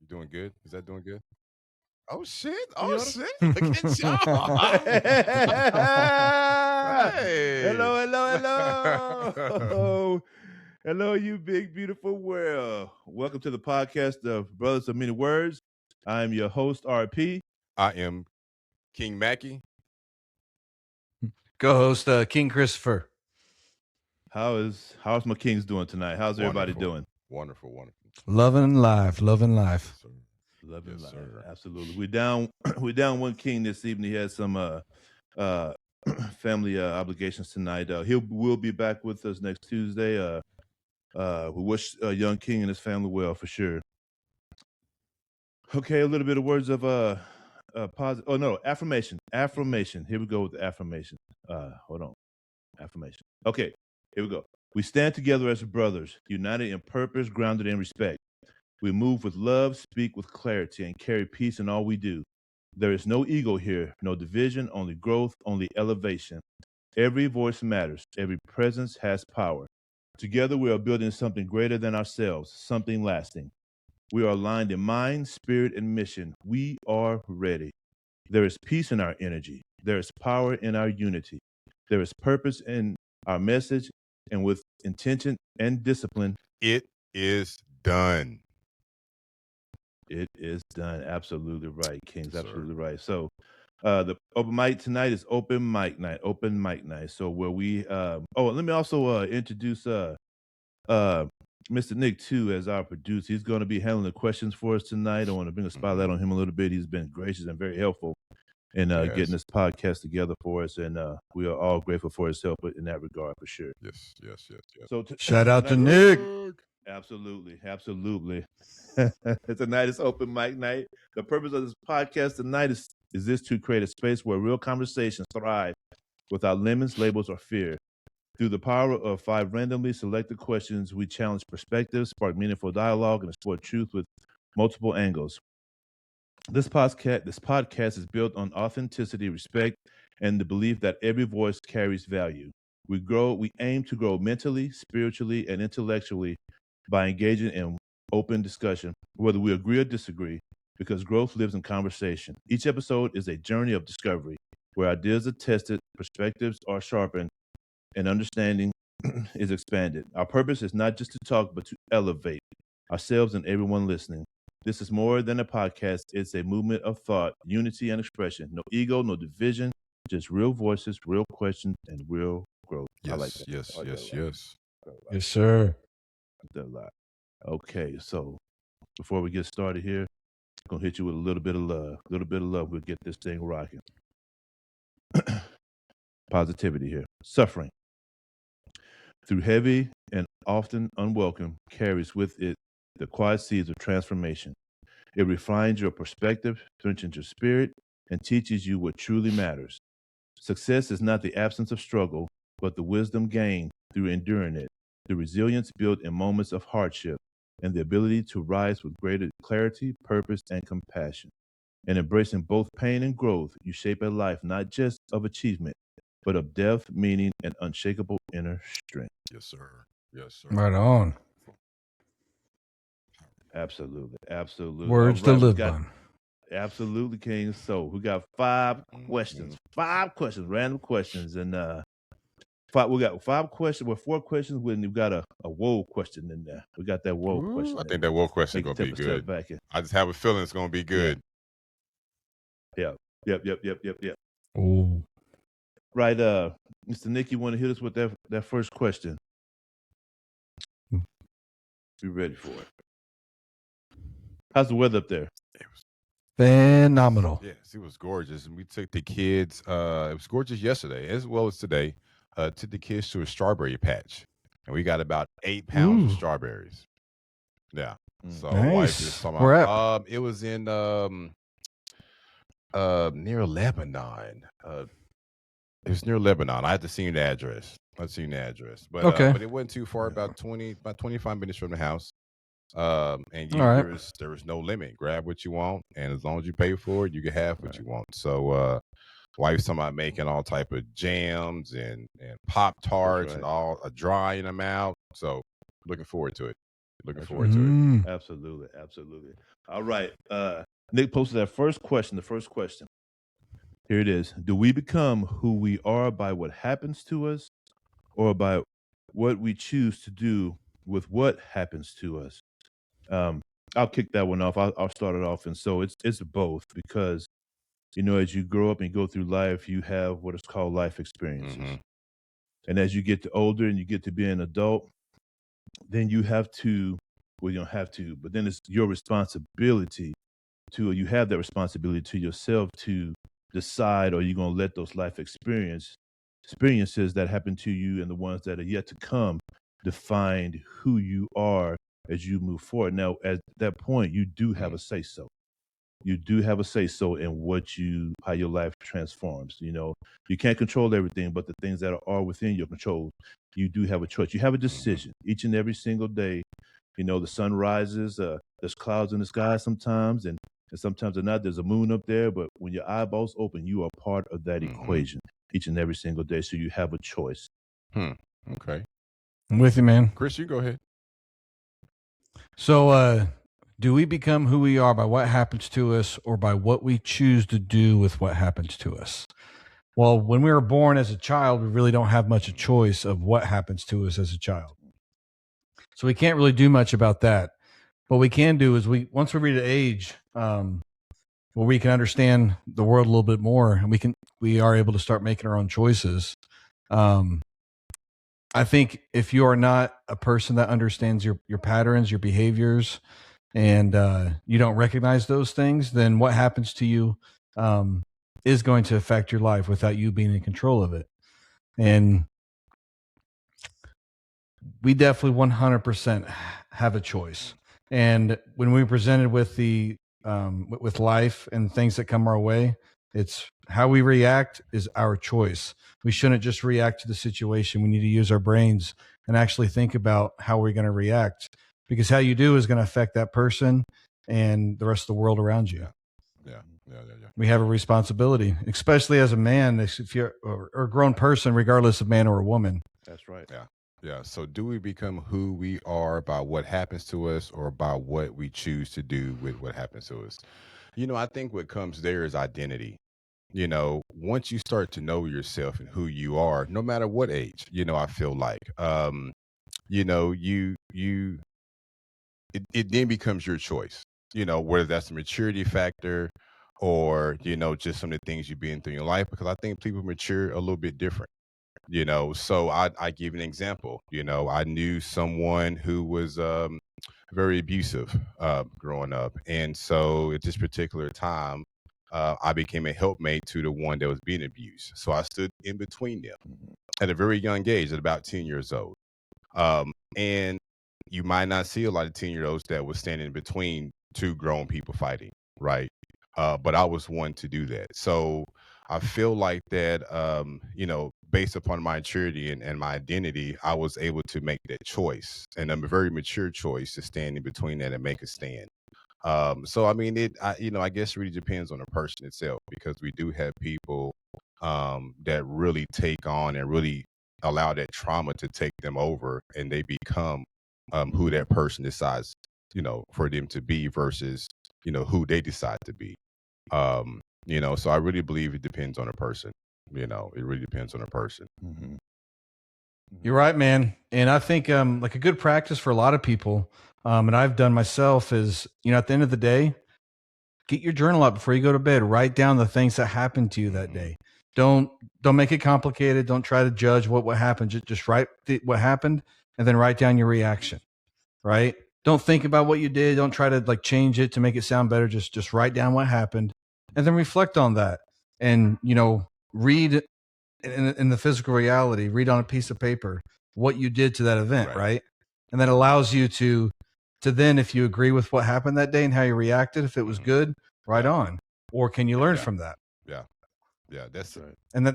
You doing good? Is that doing good? Oh shit! You Oh oughta- shit! Look at y'all! Hey! hello. Hello, you big, beautiful world. Welcome to the podcast of Brothers of Many Words. I'm your host, RP. I am King Mackie. Co-host King Christopher. How's my kings doing tonight? How's everybody Wonderful. doing? Wonderful. Loving life. Yes, sir. Loving Yes, life. sir. Absolutely. We're down one king this evening. He has some family obligations tonight. Will be back with us next Tuesday. We wish young king and his family well for sure. Okay, a little bit of words of positive. Oh no, affirmation. Affirmation. Here we go with the affirmation. Hold on. Affirmation. Okay, here we go. We stand together as brothers, united in purpose, grounded in respect. We move with love, speak with clarity, and carry peace in all we do. There is no ego here, no division, only growth, only elevation. Every voice matters, every presence has power. Together, we are building something greater than ourselves, something lasting. We are aligned in mind, spirit, and mission. We are ready. There is peace in our energy. There is power in our unity. There is purpose in our message, and with intention and discipline, It is done. it is done. Absolutely right, Kings. Yes, sir. Absolutely right. So, the open mic tonight is open mic night. Open mic night. So where we let me also introduce Mr. Nick too as our producer. He's going to be handling the questions for us tonight. I want to bring a spotlight on him a little bit. He's been gracious and very helpful in Yes. getting this podcast together for us, and we are all grateful for his help in that regard for sure. Yes. So Shout out to tonight- Nick. Absolutely. Tonight is open mic night. The purpose of this podcast tonight is this to create a space where real conversations thrive without limits, labels, or fear. Through the power of 5 randomly selected questions, we challenge perspectives, spark meaningful dialogue, and explore truth with multiple angles. This podcast is built on authenticity, respect, and the belief that every voice carries value. We aim to grow mentally, spiritually, and intellectually by engaging in open discussion, whether we agree or disagree, because growth lives in conversation. Each episode is a journey of discovery where ideas are tested, perspectives are sharpened, and understanding is expanded. Our purpose is not just to talk, but to elevate ourselves and everyone listening. This is more than a podcast. It's a movement of thought, unity, and expression. No ego, no division, just real voices, real questions, and real growth. I like that. Yes. I like that a lot. Yes. Yes, sir. I like that a lot. Okay, so before we get started here, I'm gonna hit you with a little bit of love. We'll get this thing rocking. Positivity here. Suffering, through heavy and often unwelcome, carries with it the quiet seeds of transformation. It refines your perspective, strengthens your spirit, and teaches you what truly matters. Success is not the absence of struggle, but the wisdom gained through enduring it, the resilience built in moments of hardship, and the ability to rise with greater clarity, purpose, and compassion. In embracing both pain and growth, you shape a life not just of achievement, but of depth, meaning, and unshakable inner strength. Yes, sir. Right on. Absolutely. Words All right, to we live got- by. Absolutely, King. So we got 5 questions. 5 questions, random questions, and we got 5 questions. Well, 4 questions. When you've got a whoa question in there. We got that whoa question. I think that whoa question is Make gonna you be take a step good. back. I just have a feeling it's gonna be good. Yep. Oh, Right, Mr. Nick, you want to hit us with that first question? Be ready for it. How's the weather up there? It was phenomenal. Yes, it was gorgeous. And we took the kids, it was gorgeous yesterday as well as today. Took the kids to a strawberry patch. And we got about 8 pounds of Ooh. strawberries. Yeah. So Nice. wife is talking Where about, at? it was in near Lebanon. It was near Lebanon. I had to see the address. But Okay. But it wasn't too far, about 25 minutes from the house. And All right. there was no limit. Grab what you want, and as long as you pay for it, you can have what you want. So wife's talking about making all type of jams and Pop Tarts and all, drying them out. So looking forward to it. Looking That's forward right. to it. Absolutely. Absolutely. All right. Nick posted that first question. The first question. Here it is. Do we become who we are by what happens to us or by what we choose to do with what happens to us? I'll kick that one off. I'll start it off. And so it's both because, as you grow up and go through life, you have what is called life experiences. Mm-hmm. And as you get to older and you get to be an adult, then you have to, well, you don't have to, but then it's your responsibility you have that responsibility to yourself to decide, are you going to let those life experiences that happen to you and the ones that are yet to come define who you are as you move forward. Now, at that point, you do have a say so. You do have a say so in how your life transforms. You can't control everything, but the things that are within your control, you do have a choice. You have a decision each and every single day. The sun rises, there's clouds in the sky sometimes, and sometimes not. There's a moon up there, but when your eyeballs open, you are part of that equation each and every single day. So you have a choice. Okay. I'm with you, man. Chris, you go ahead. So, do we become who we are by what happens to us or by what we choose to do with what happens to us? Well, when we were born as a child, we really don't have much a choice of what happens to us as a child. So we can't really do much about that. What we can do is once we reach an age where we can understand the world a little bit more, and we are able to start making our own choices. I think if you are not a person that understands your patterns, your behaviors, and you don't recognize those things, then what happens to you is going to affect your life without you being in control of it. And we definitely 100% have a choice. And when we're presented with with life and things that come our way, it's how we react is our choice. We shouldn't just react to the situation. We need to use our brains and actually think about how we're going to react, because how you do is going to affect that person and the rest of the world around you. Yeah. We have a responsibility, especially as a man, if you're or a grown person, regardless of man or a woman. That's right. Yeah. So do we become who we are by what happens to us or by what we choose to do with what happens to us? I think what comes there is identity. Once you start to know yourself and who you are, no matter what age, I feel like, it then becomes your choice, whether that's a maturity factor or, just some of the things you've been through in your life, because I think people mature a little bit different. So I give an example. I knew someone who was very abusive growing up, and so at this particular time, I became a helpmate to the one that was being abused. So I stood in between them at a very young age, at about 10 years old. And you might not see a lot of 10-year-olds that was standing between two grown people fighting, right? But I was one to do that. So I feel like that, based upon my maturity and my identity, I was able to make that choice, and a very mature choice to stand in between that and make a stand. So I mean, I guess it really depends on the person itself, because we do have people that really take on and really allow that trauma to take them over, and they become who that person decides, for them to be versus, who they decide to be. So I really believe it depends on a person. It really depends on a person. You're right, man. And I think like a good practice for a lot of people, and I've done myself, is, at the end of the day, get your journal up before you go to bed. Write down the things that happened to you that day. Don't make it complicated. Don't try to judge what happened. Just write what happened and then write down your reaction. Right? Don't think about what you did. Don't try to like change it to make it sound better. Just write down what happened and then reflect on that. And read in the physical reality. Read on a piece of paper what you did to that event, right? And that allows you to then, if you agree with what happened that day and how you reacted, if it was good, right on. Or can you learn from that? Yeah, that's right. And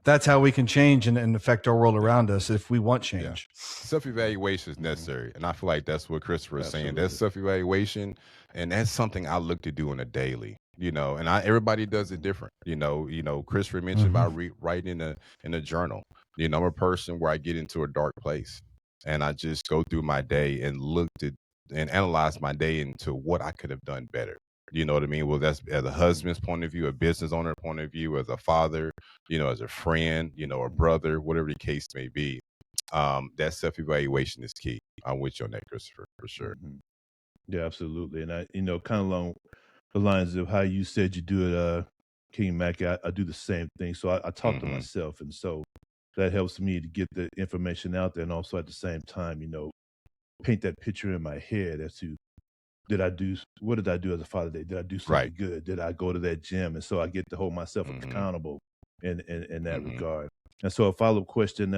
that's how we can change and affect our world around us if we want change. Self-evaluation is necessary. And I feel like that's what Christopher is saying. That's self-evaluation. And that's something I look to do on a daily, and everybody does it different. Christopher mentioned about writing in a journal. I'm a person where I get into a dark place. and I just go through my day and looked at and analyzed my day into what I could have done better. You know what I mean? Well, that's as a husband's point of view, a business owner point of view, as a father, as a friend, a brother, whatever the case may be. That self-evaluation is key. I'm with you on that, Christopher, for sure. Mhm. Yeah, absolutely. And I, kind of along the lines of how you said you do it, King Mackey, I do the same thing. So I talk to Mhm. myself, and so that helps me to get the information out there, and also at the same time, paint that picture in my head as to what did I do as a father today? Did I do something Right. good? Did I go to that gym? And so I get to hold myself Mhm. accountable in that Mhm. regard. And so a follow-up question,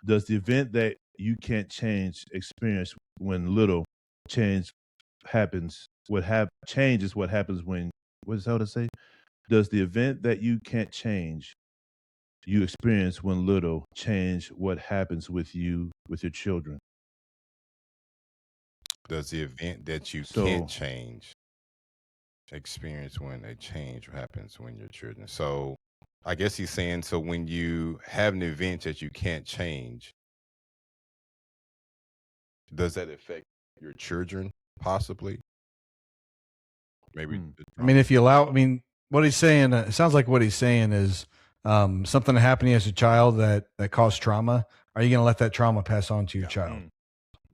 does the event that you can't change experience when little change happens, change is what happens when, what is that to say? Does the event that you can't change you experience when little change what happens with you with your children? Does the event that you can't So change experience when a change happens when you're children? So I guess he's saying, so when you have an event that you can't change, does that affect your children possibly? Maybe hmm, the I mean, trauma. if you allow, I mean, what he's saying, it sounds like what he's saying is something that happened to you as a child that caused trauma. Are you going to let that trauma pass on to your Yeah. child?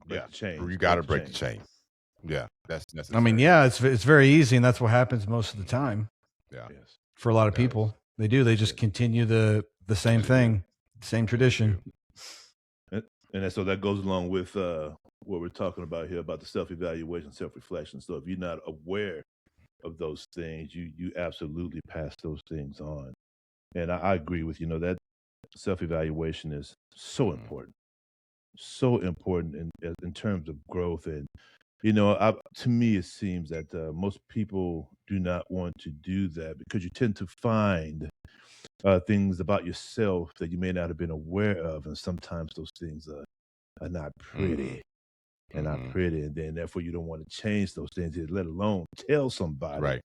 break Yeah. the chains, You got break to the break the chains. chain. Yeah. That's I mean, necessary. yeah, it's very easy, and that's what happens most of the time Yeah. Yes, for a lot of Yeah. people. They do. They just yes. continue the same They do. thing, same They tradition. do. So that goes along with what we're talking about here about the self-evaluation, self-reflection. So if you're not aware of those things, you absolutely pass those things on. And I agree with that self-evaluation is Mhm. so important in terms of growth. And to me, it seems that most people do not want to do that because you tend to find things about yourself that you may not have been aware of, and sometimes those things are not Mhm. pretty. And not Mhm. pretty, and then therefore you don't want to change those things, let alone tell somebody Right.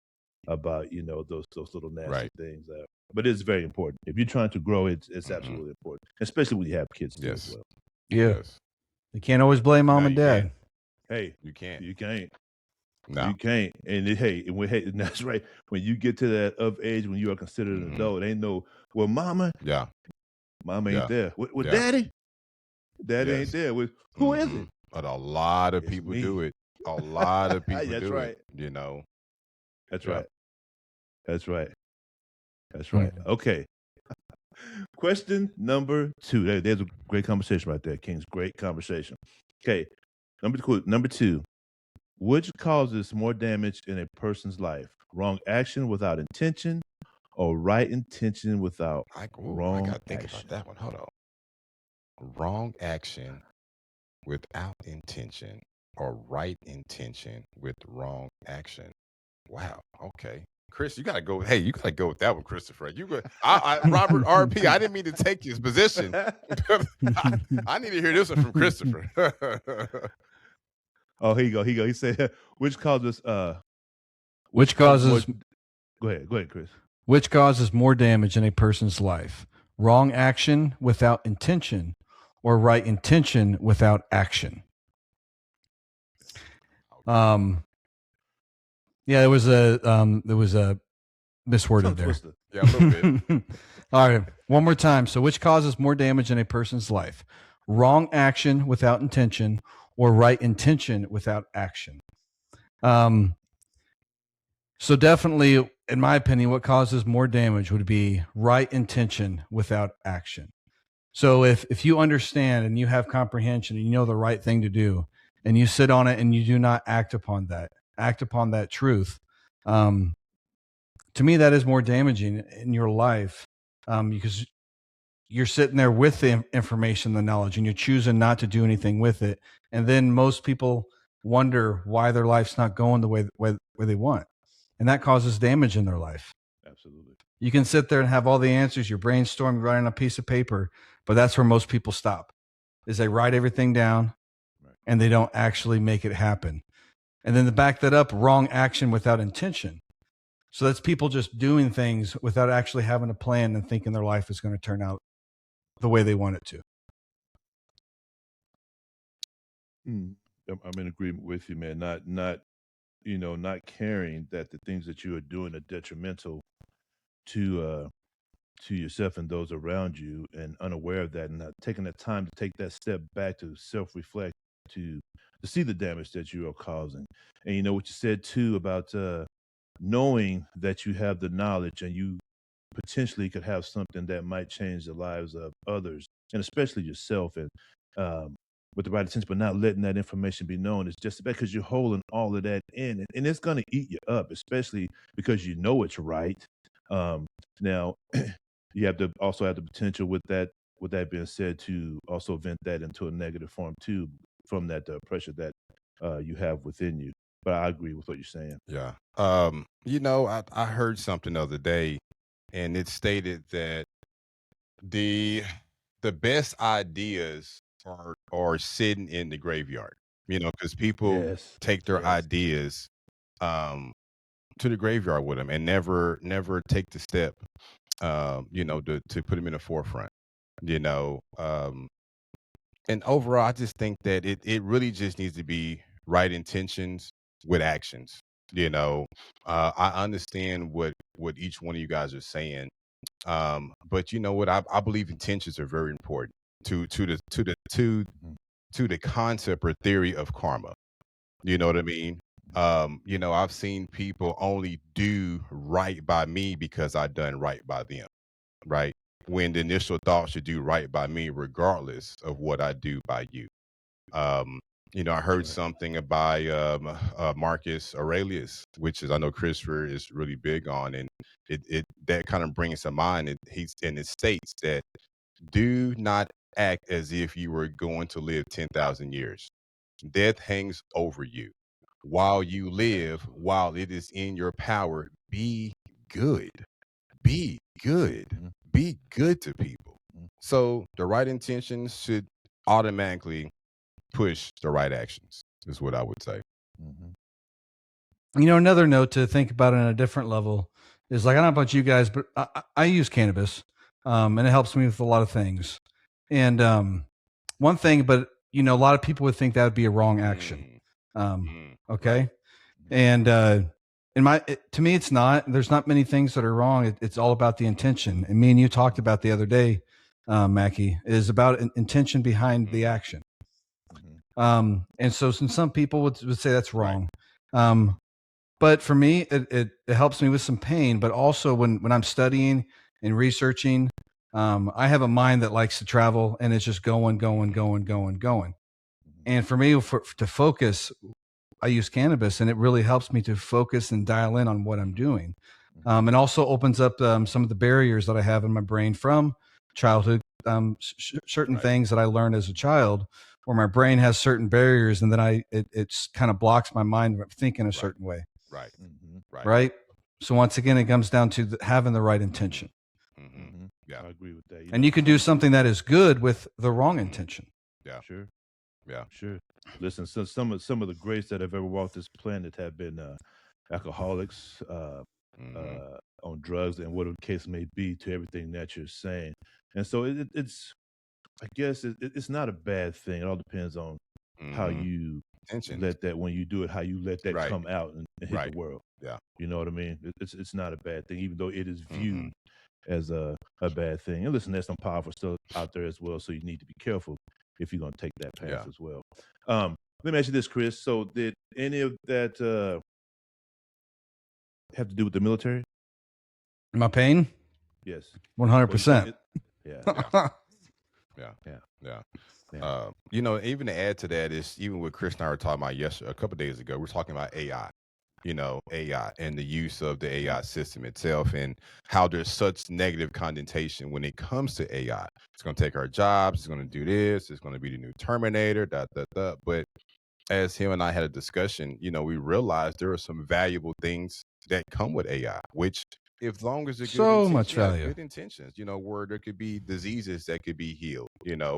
about those little nasty Right. things. But it's very important if you're trying to grow. It's Mhm. absolutely important, especially when you have kids too as Yes. well. Yeah, Yes. you can't always blame mom No, and you can't. dad. Hey, You can't. you can't, No. and that's right. When you get to that of age when you are considered an Mhm. adult, ain't no, well, Yeah. mama ain't Yeah. there. With Yeah. daddy ain't Yes. there. With who is it? Mhm. But a lot of It's people do me. it. A lot of people That's do it, right. That's Yeah. right. That's right. That's right. Mm. Okay. Question number 2. There's a great conversation right there, Kings. Great conversation. Okay. Number 2. Which causes more damage in a person's life? Wrong action without intention, or right intention without I wrong gotta think about action? that one. Hold on. Wrong action without intention or right intention with wrong action. Wow. Okay. Chris, you gotta go. Hey, you gotta go with that one, Christopher. You go. Robert RP. I didn't mean to take his position. I need to hear this one from Christopher. Oh, here you go. Here you go. He said, which causes which more. causes Go ahead, Chris. which causes more damage in a person's life? Wrong action without intention, or right intention without action? Um, yeah, there was a Tongue misworded there. twister. Yeah, a little bit. All right, one more time. So, which causes more damage in a person's life? Wrong action without intention, or right intention without action? Um, so definitely, in my opinion, what causes more damage would be right intention without action. So if you understand and you have comprehension and you know the right thing to do, and you sit on it and you do not act upon that truth, um, to me that is more damaging in your life, because you're sitting there with the information, the knowledge, and you're choosing not to do anything with it. And then most people wonder why their life's not going the way they want, and that causes damage in their life. Absolutely. You can sit there and have all the answers, you're brainstorming, writing on a piece of paper, but that's where most people stop. Is they write everything down Right. and they don't actually make it happen. And then to back that up, wrong action without intention. So that's people just doing things without actually having a plan and thinking their life is going to turn out the way they want it to. Mm. I'm in agreement with you, man. Not caring that the things that you are doing are detrimental to to yourself and those around you, and unaware of that, and not taking the time to take that step back to self-reflect, to to see the damage that you are causing. And you know what you said too about knowing that you have the knowledge and you potentially could have something that might change the lives of others and especially yourself, and um, with the right intention, but not letting that information be known. It's just because you're holding all of that in, and it's going to eat you up, especially because you know it's right. Now, you have to also have the potential with that. With that being said, to also vent that into a negative form too, from that pressure that you have within you. But I agree with what you're saying. Yeah. I heard something the other day, and it stated that the the best ideas are sitting in the graveyard. Because people Yes, take their yes. ideas um to the graveyard with them and never take the step to put them in the forefront. You know, and overall, I just think that it really just needs to be right intentions with actions. You know, I understand what each one of you guys are saying, but you know what? I believe intentions are very important Mhm. to the concept or theory of karma. You know what I mean? I've seen people only do right by me because I done right by them, right? When the initial thought should do right by me, regardless of what I do by you. Um, I That's heard right. something by Marcus Aurelius, which is I know Christopher is really big on, and it that kind of brings to mind. It states that do not act as if you were going to live 10,000 years. Death hangs over you. While you live, while it is in your power, be good. Be good. Mhm, Be good to people. mhm, So the right intentions should automatically push the right actions, is what I would say. mhm. Another note to think about on a different level is like, I don't know about you guys, but I use cannabis, and it helps me with a lot of things. And one thing, but a lot of people would think that would be a wrong action. Mm, Um, right. okay. And to me, it's not. There's not many things that are wrong. It's all about the intention. And me and you talked about the other day, Mackie, is about intention behind the Mhm, action. Mhm. And so some people would say that's right. wrong. Um, but for me, it helps me with some pain. But also when I'm studying and researching, I have a mind that likes to travel, and it's just going, going, Mhm, going, going, going. Mhm. And for me, to focus, I use cannabis, and it really helps me to focus and dial in on what I'm doing. Mhm. And also opens up some of the barriers that I have in my brain from childhood, certain right. things that I learned as a child, where my brain has certain barriers, and then it's kind of blocks my mind from thinking a Right. certain way, Right. Mhm. Right. right? So once again, it comes down to having the right Mhm, intention, mhm. Mhm. Yeah. I agree with that. and you can do something that is good with the wrong Mhm. intention. Yeah. Sure, Yeah. sure. Listen, so some of the greats that have ever walked this planet have been alcoholics, Mhm. on drugs, and whatever the case may be. To everything that you're saying, and so it's, I guess it's not a bad thing. It all depends on how Mhm. you Tensions. let that, when you do it, how you let that Right. come out and hit the Right. world. Yeah. You know what I mean? It's not a bad thing, even though it is Mhm. viewed as a bad thing. And listen, there's some powerful stuff out there as well, so you need to be careful if you're going to take that path Yeah. as well. Let me ask you this, Chris. So, did any of that have to do with the military? My pain, Yes. Well, you said 100%. it. Yeah, Yeah. Yeah. yeah, Yeah. yeah. Even to add to that is even what Chris and I were talking about yesterday, a couple of days ago, we're talking about AI. AI and the use of the Mhm, AI system itself, and how there's such negative connotation when it comes to AI. It's going to take our jobs. It's going to do this. It's going to be the new Terminator. But as him and I had a discussion, we realized there are some valuable things that come with AI, which if long as the good So intentions, much yeah, value. good intentions, where there could be diseases that could be healed,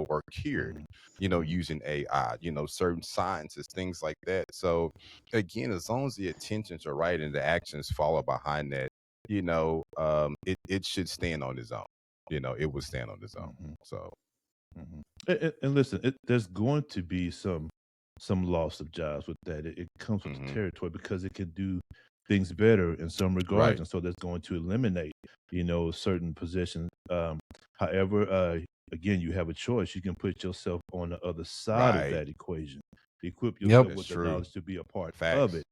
or cured, mhm, mhm, using AI, certain sciences, things like that. So again, as long as the intentions are right and the actions follow behind that, it should stand on its own. It would stand on its own. mhm, So mhm. And listen, there's going to be some some loss of jobs with that. It comes with the Mhm. territory because it can do things better in some regards, Right. and so that's going to eliminate, certain positions. However, again, you have a choice. You can put yourself on the other side of Right. that equation, equip Yep. yourself That's with the true. knowledge to be a part of Facts. it.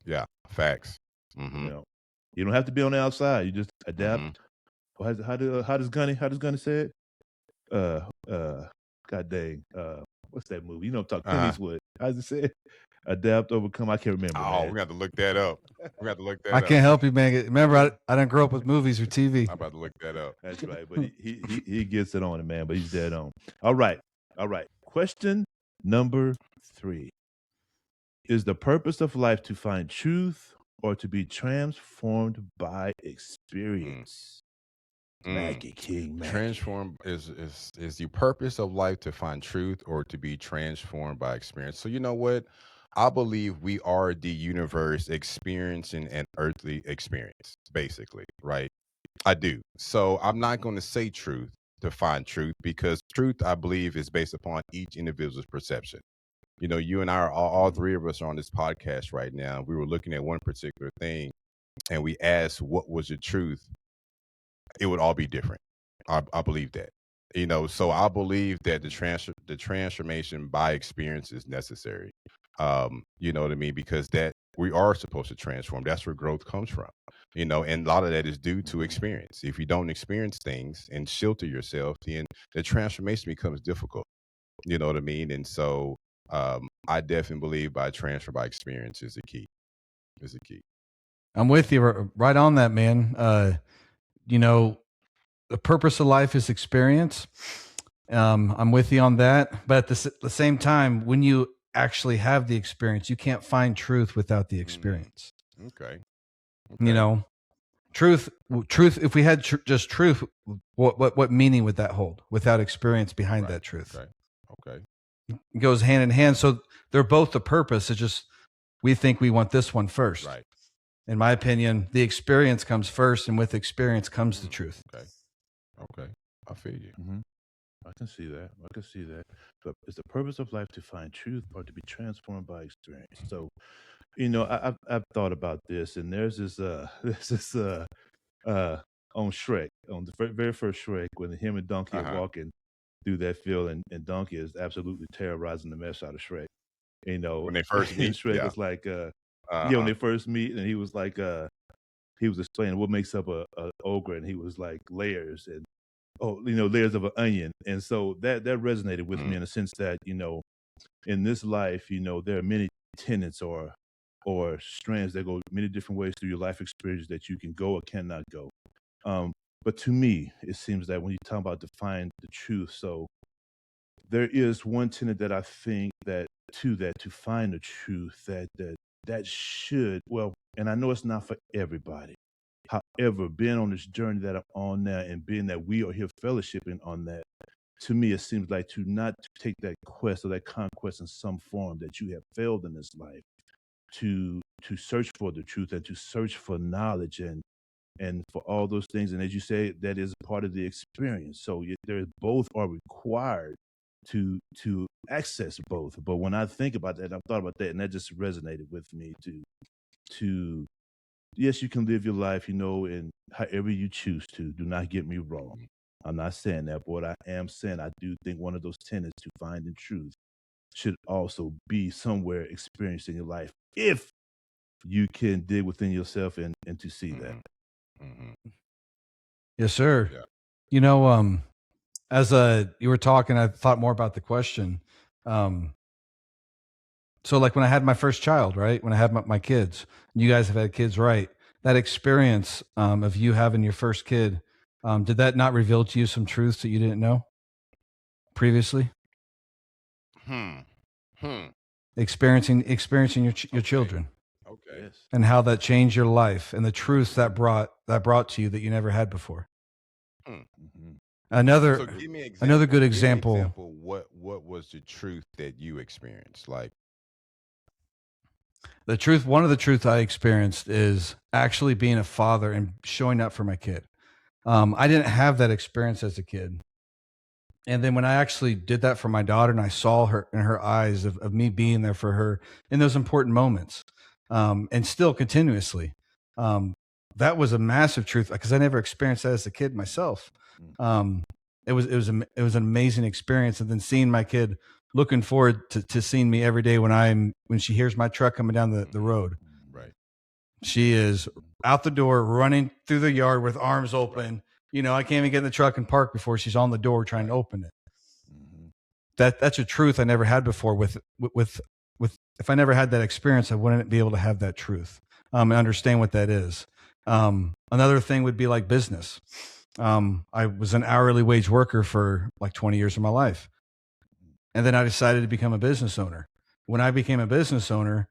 Yeah. Facts. You Mhm. know, you don't have to be on the outside. You just adapt. Mhm. How does Gunny say it? God dang, what's that movie? I'm talking Clint Uh-huh. Eastwood. How does it say it? Adapt, overcome. I can't remember, Oh, man. we got to look that up. We got to look I that up. can't help you, man. Remember, I didn't grow up with movies or TV. I'm about to look that up. That's right, but he gets it on it, man. But he's dead on. All right. Question number 3: Is the purpose of life to find truth or to be transformed by experience? Mm. King Mackie. Transform is the purpose of life to find truth or to be transformed by experience. So you know what? I believe we are the universe experiencing an earthly experience, basically, right? I do. So I'm not going to say truth to find truth because truth, I believe, is based upon each individual's perception. You know, you and I are all three of us are on this podcast right now. We were looking at one particular thing and we asked what was the truth, it would all be different. I believe that. You know, so I believe that the transformation by experience is necessary. You know what I mean? Because that we are supposed to transform. That's where growth comes from. You know, and a lot of that is due to experience. If you don't experience things and shelter yourself, then the transformation becomes difficult. You know what I mean? And so I definitely believe by transfer by experience is the key. Is the key. I'm with you right on that, man. You know, the purpose of life is experience. I'm with you on that. But at the same time, when you actually have the experience, you can't find truth without the experience. Okay. You know, truth. If we had just truth, what meaning would that hold without experience behind that truth? Okay. It goes hand in hand. So they're both the purpose. It's just we think we want this one first. Right. In my opinion, the experience comes first, and with experience comes the truth. Okay. I feel you. I can see that. But is the purpose of life to find truth or to be transformed by experience? So, I've thought about this, and there's this on Shrek, on the very first Shrek, when him and Donkey are walking through that field, and Donkey is absolutely terrorizing the mess out of Shrek. When they first meet, Shrek yeah. was like, when Uh-huh. they first meet, and he was like, he was explaining what makes up a ogre, and he was like layers and layers of an onion, and so that resonated with me in the sense that in this life, there are many tenets or strands that go many different ways through your life experience that you can go or cannot go. But to me, it seems that when you talk about define the truth, so there is one tenet that I think that to find the truth that should, well, and I know it's not for everybody. However, being on this journey that I'm on now and being that we are here fellowshipping on that, to me, it seems like to not take that quest or that conquest in some form that you have failed in this life to search for the truth and to search for knowledge and for all those things. And as you say, that is part of the experience. So there both are required to access both. But when I think about that, I've thought about that, and that just resonated with me to yes, you can live your life, and however you choose to. Do not get me wrong. I'm not saying that, but what I am saying, I do think one of those tenets to finding truth should also be somewhere experienced in your life if you can dig within yourself and to see that. Yes, sir. Yeah. You know, as you were talking, I thought more about the question. So like when I had my first child, right? When I had my kids, you guys have had kids, right? That experience of you having your first kid, did that not reveal to you some truths that you didn't know previously? Experiencing your children. Okay. Yes. And how that changed your life and the truths that brought to you that you never had before. Another So give me an example. another good Give me an example. What was the truth that you experienced? Like One of the truths I experienced is actually being a father and showing up for my kid. I didn't have that experience as a kid. And then when I actually did that for my daughter and I saw her in her eyes of me being there for her in those important moments, and still continuously, that was a massive truth because I never experienced that as a kid myself. Um, it was an amazing experience. And then seeing my kid looking forward to seeing me every day when she hears my truck coming down the road. Right. She is out the door, running through the yard with arms open. Right. I can't even get in the truck and park before she's on the door trying to open it. That's a truth I never had before. With if I never had that experience, I wouldn't be able to have that truth and understand what that is. Another thing would be like business. I was an hourly wage worker for like 20 years of my life. And then I decided to become a business owner. When I became a business owner,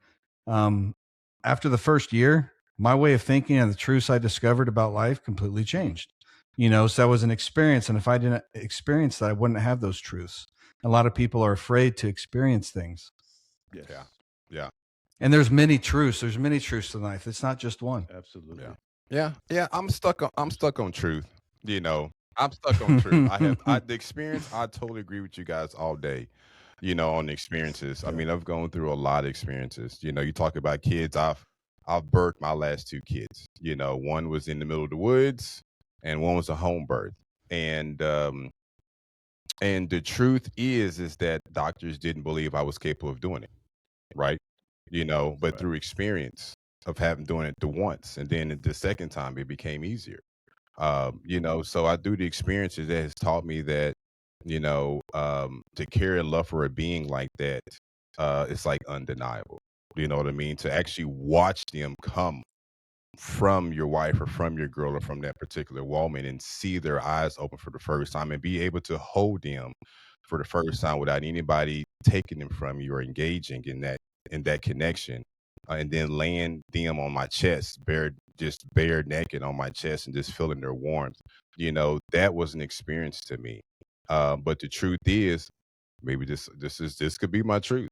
after the first year, my way of thinking and the truths I discovered about life completely changed. So that was an experience. And if I didn't experience that, I wouldn't have those truths. A lot of people are afraid to experience things. Yes. Yeah. And there's many truths. There's many truths to life. It's not just one. Absolutely. Yeah. I'm stuck on truth. I'm stuck on truth. The experience. I totally agree with you guys all day. On the experiences. I mean, I've gone through a lot of experiences. You talk about kids. I've birthed my last 2 kids. One was in the middle of the woods, and one was a home birth. And the truth is that doctors didn't believe I was capable of doing it. Right. But through experience of doing it the once, and then the second time it became easier. So I do the experiences that has taught me that, to carry a love for a being like that, it's like undeniable. You know what I mean? To actually watch them come from your wife or from your girl or from that particular woman and see their eyes open for the first time and be able to hold them for the first time without anybody taking them from you or engaging in that connection, and then laying them on my chest, bare naked on my chest, and just feeling their warmth. That was an experience to me. But the truth is, maybe this could be my truth.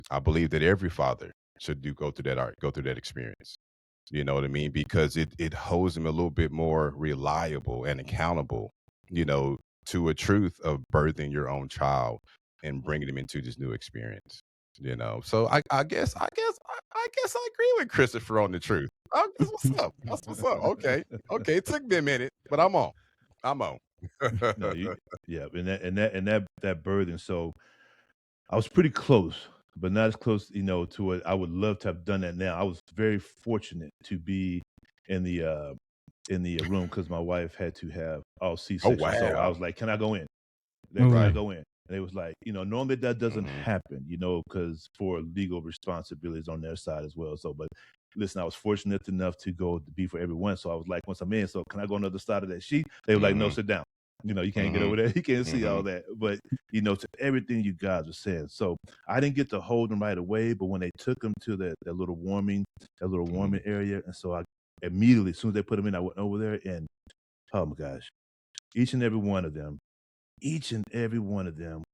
I believe that every father should go through that experience. You know what I mean? Because it holds them a little bit more reliable and accountable, to a truth of birthing your own child and bringing them into this new experience. So I guess I agree with Christopher on the truth. That's what's up. That's what's up. Okay. It took me a minute, but I'm on. No, and that birthing. So I was pretty close, but not as close, to what I would love to have done that now. I was very fortunate to be in the room because my wife had to have all C-section. wow. So I was like, "Can I go in?" Can I go in? And it was like, normally that doesn't happen, because for legal responsibilities on their side as well. So, but listen, I was fortunate enough to go to be for everyone. So I was like, once I'm in, so can I go on the other side of that sheet? They were like, no, sit down. You can't get over there. You can't see all that. But, to everything you guys were saying. So I didn't get to hold them right away. But when they took them to that little warming area. And so I immediately, as soon as they put them in, I went over there and, oh my gosh, each and every one of them,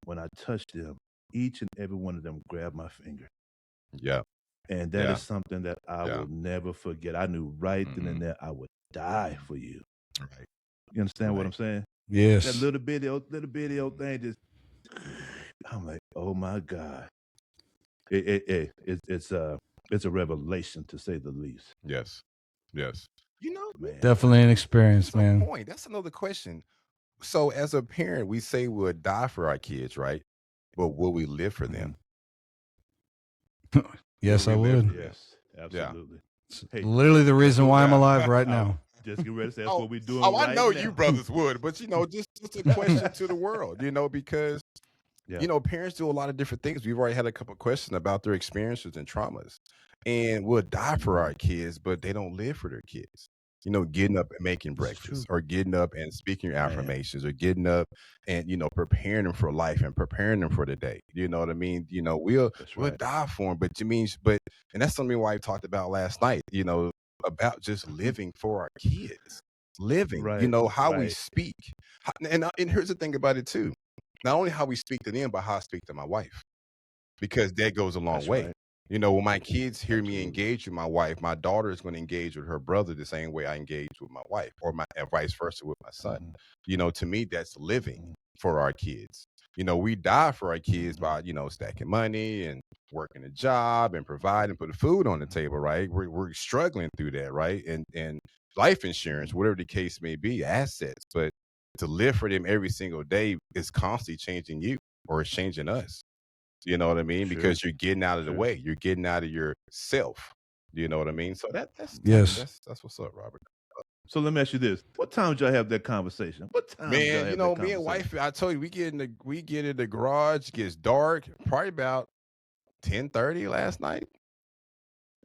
when I touched them, each and every one of them grabbed my finger. Yeah. And that is something that I will never forget. I knew right then and there I would die for you. Right. You understand what I'm saying? Yes. That little bitty old thing just, I'm like, oh my God. It's a revelation, to say the least. Yes. Man. Definitely an experience, man. Point. That's another question. So as a parent, we say we'll die for our kids, right? But will we live for them? Yes, I would. Yes, absolutely. Hey, literally the reason why I'm alive right now. Just get ready to say that's what we're doing. I know you brothers would, but just a question to the world, because parents do a lot of different things. We've already had a couple of questions about their experiences and traumas, and we'll die for our kids, but they don't live for their kids. Getting up and making breakfast, or getting up and speaking your affirmations, or getting up and preparing them for life and preparing them for the day. You know what I mean? We'll die for them, and that's something why I talked about last night. About just living for our kids, living. How we speak, and here's the thing about it too. Not only how we speak to them, but how I speak to my wife, because that goes a long way. Right. When my kids hear me engage with my wife, my daughter is going to engage with her brother the same way I engage with my wife, or vice versa with my son. To me, that's living. for our kids. We die for our kids by, stacking money and working a job and providing, putting food on the table, right? We're struggling through that, right? And life insurance, whatever the case may be, assets. But to live for them every single day is constantly changing you, or it's changing us. You know what I mean? Sure. Because you're getting out of the Sure. way. You're getting out of yourself. You know what I mean? So that's Yes. that's what's up, Robert. So let me ask you this: what time did y'all have that conversation? What time did y'all Man, have that me and conversation? wife, I told you, we get in the garage, it gets dark, probably about 10:30 last night.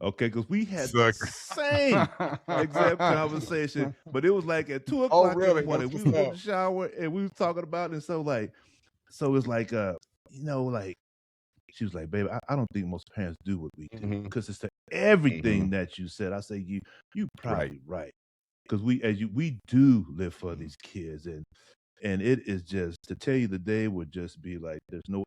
Okay, because we had Sucker. the same exact conversation, but it was like at 2 Oh, o'clock in really? the morning. That's We was what's in up. the shower and we was talking about it. And so it's like, like she was like, babe, I don't think most parents do what we do, Mhm. because it's to everything Mhm. that you said. I say you Right. probably right, because we do live for Mhm. these kids, and it is just, to tell you the day would just be like, there's no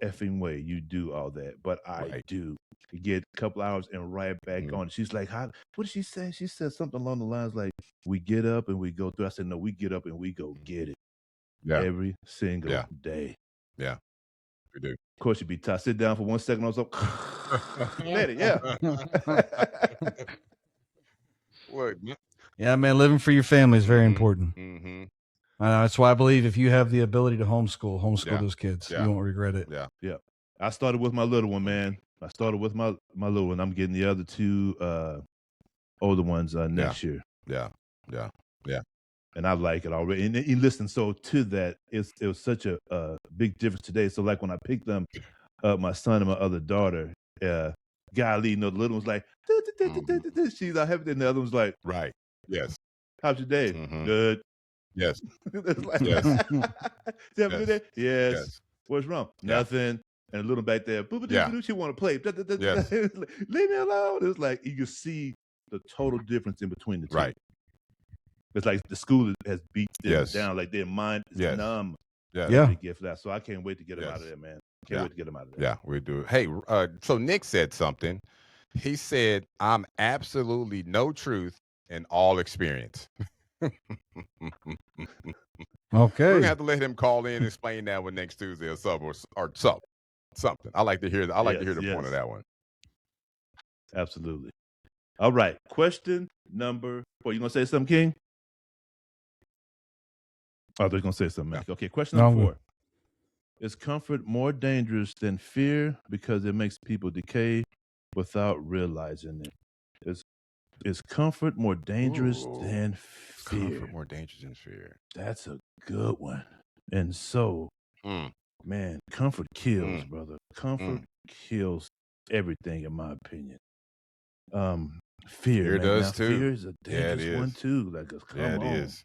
effing way you do all that, but I Right. do. You get a couple hours and right back Mhm. on. She's like, "How? What did she say?" She said something along the lines like, "We get up and we go through." I said, "No, we get up and we go get it Yeah. every single Yeah. day." Yeah. We do. Of course, you'd be tired. Sit down for 1 second. I was like, "Let it, yeah." What? Yeah, man, living for your family is very Mhm. important. Mhm. That's why I believe if you have the ability to homeschool Yeah. those kids. Yeah. You won't regret it. Yeah. Yeah. I started with my little one, man. I started with my little one. I'm getting the other two older ones next year. Yeah. Yeah. Yeah. And I like it already. And you listen, so to that, it was such a big difference today. So like when I picked them up, my son and my other daughter, golly, the little one's like, Mhm. she's all happy, and the other one's like, Right. Yes. how's your day? Mhm. Good. Yes. It's like, Yes. you have a good Yes. day? Yes. Yes. What's wrong? Yeah. Nothing. And a little back there, Yeah. she want to play. Yes. Leave me alone. It's like you can see the total difference in between the two. Right. It's like the school has beat them Yes. down. Like their mind is Yes. numb. Yeah. Yeah. To get that. So I can't wait to get them out of there, man. Can't wait to get them out of there. Yeah, we do. Hey, so Nick said something. He said, "I'm absolutely no truth and all experience." We're Okay. gonna have to let him call in and explain that one next Tuesday or something, or something. I like to hear. I like to hear the point of that one. Absolutely. All right. Question number 4. You gonna say something, King? Oh, they're gonna say something, Mac. Okay. Question No, number I'm 4. Is comfort more dangerous than fear because it makes people decay without realizing it? Is comfort more dangerous than Is fear? comfort more dangerous than fear? That's a good one. And so, man, comfort kills, brother. Comfort kills everything, in my opinion. Fear, man. does Now, too. fear is a Yeah, it dangerous one is. too. Like, come Yeah, it on. is.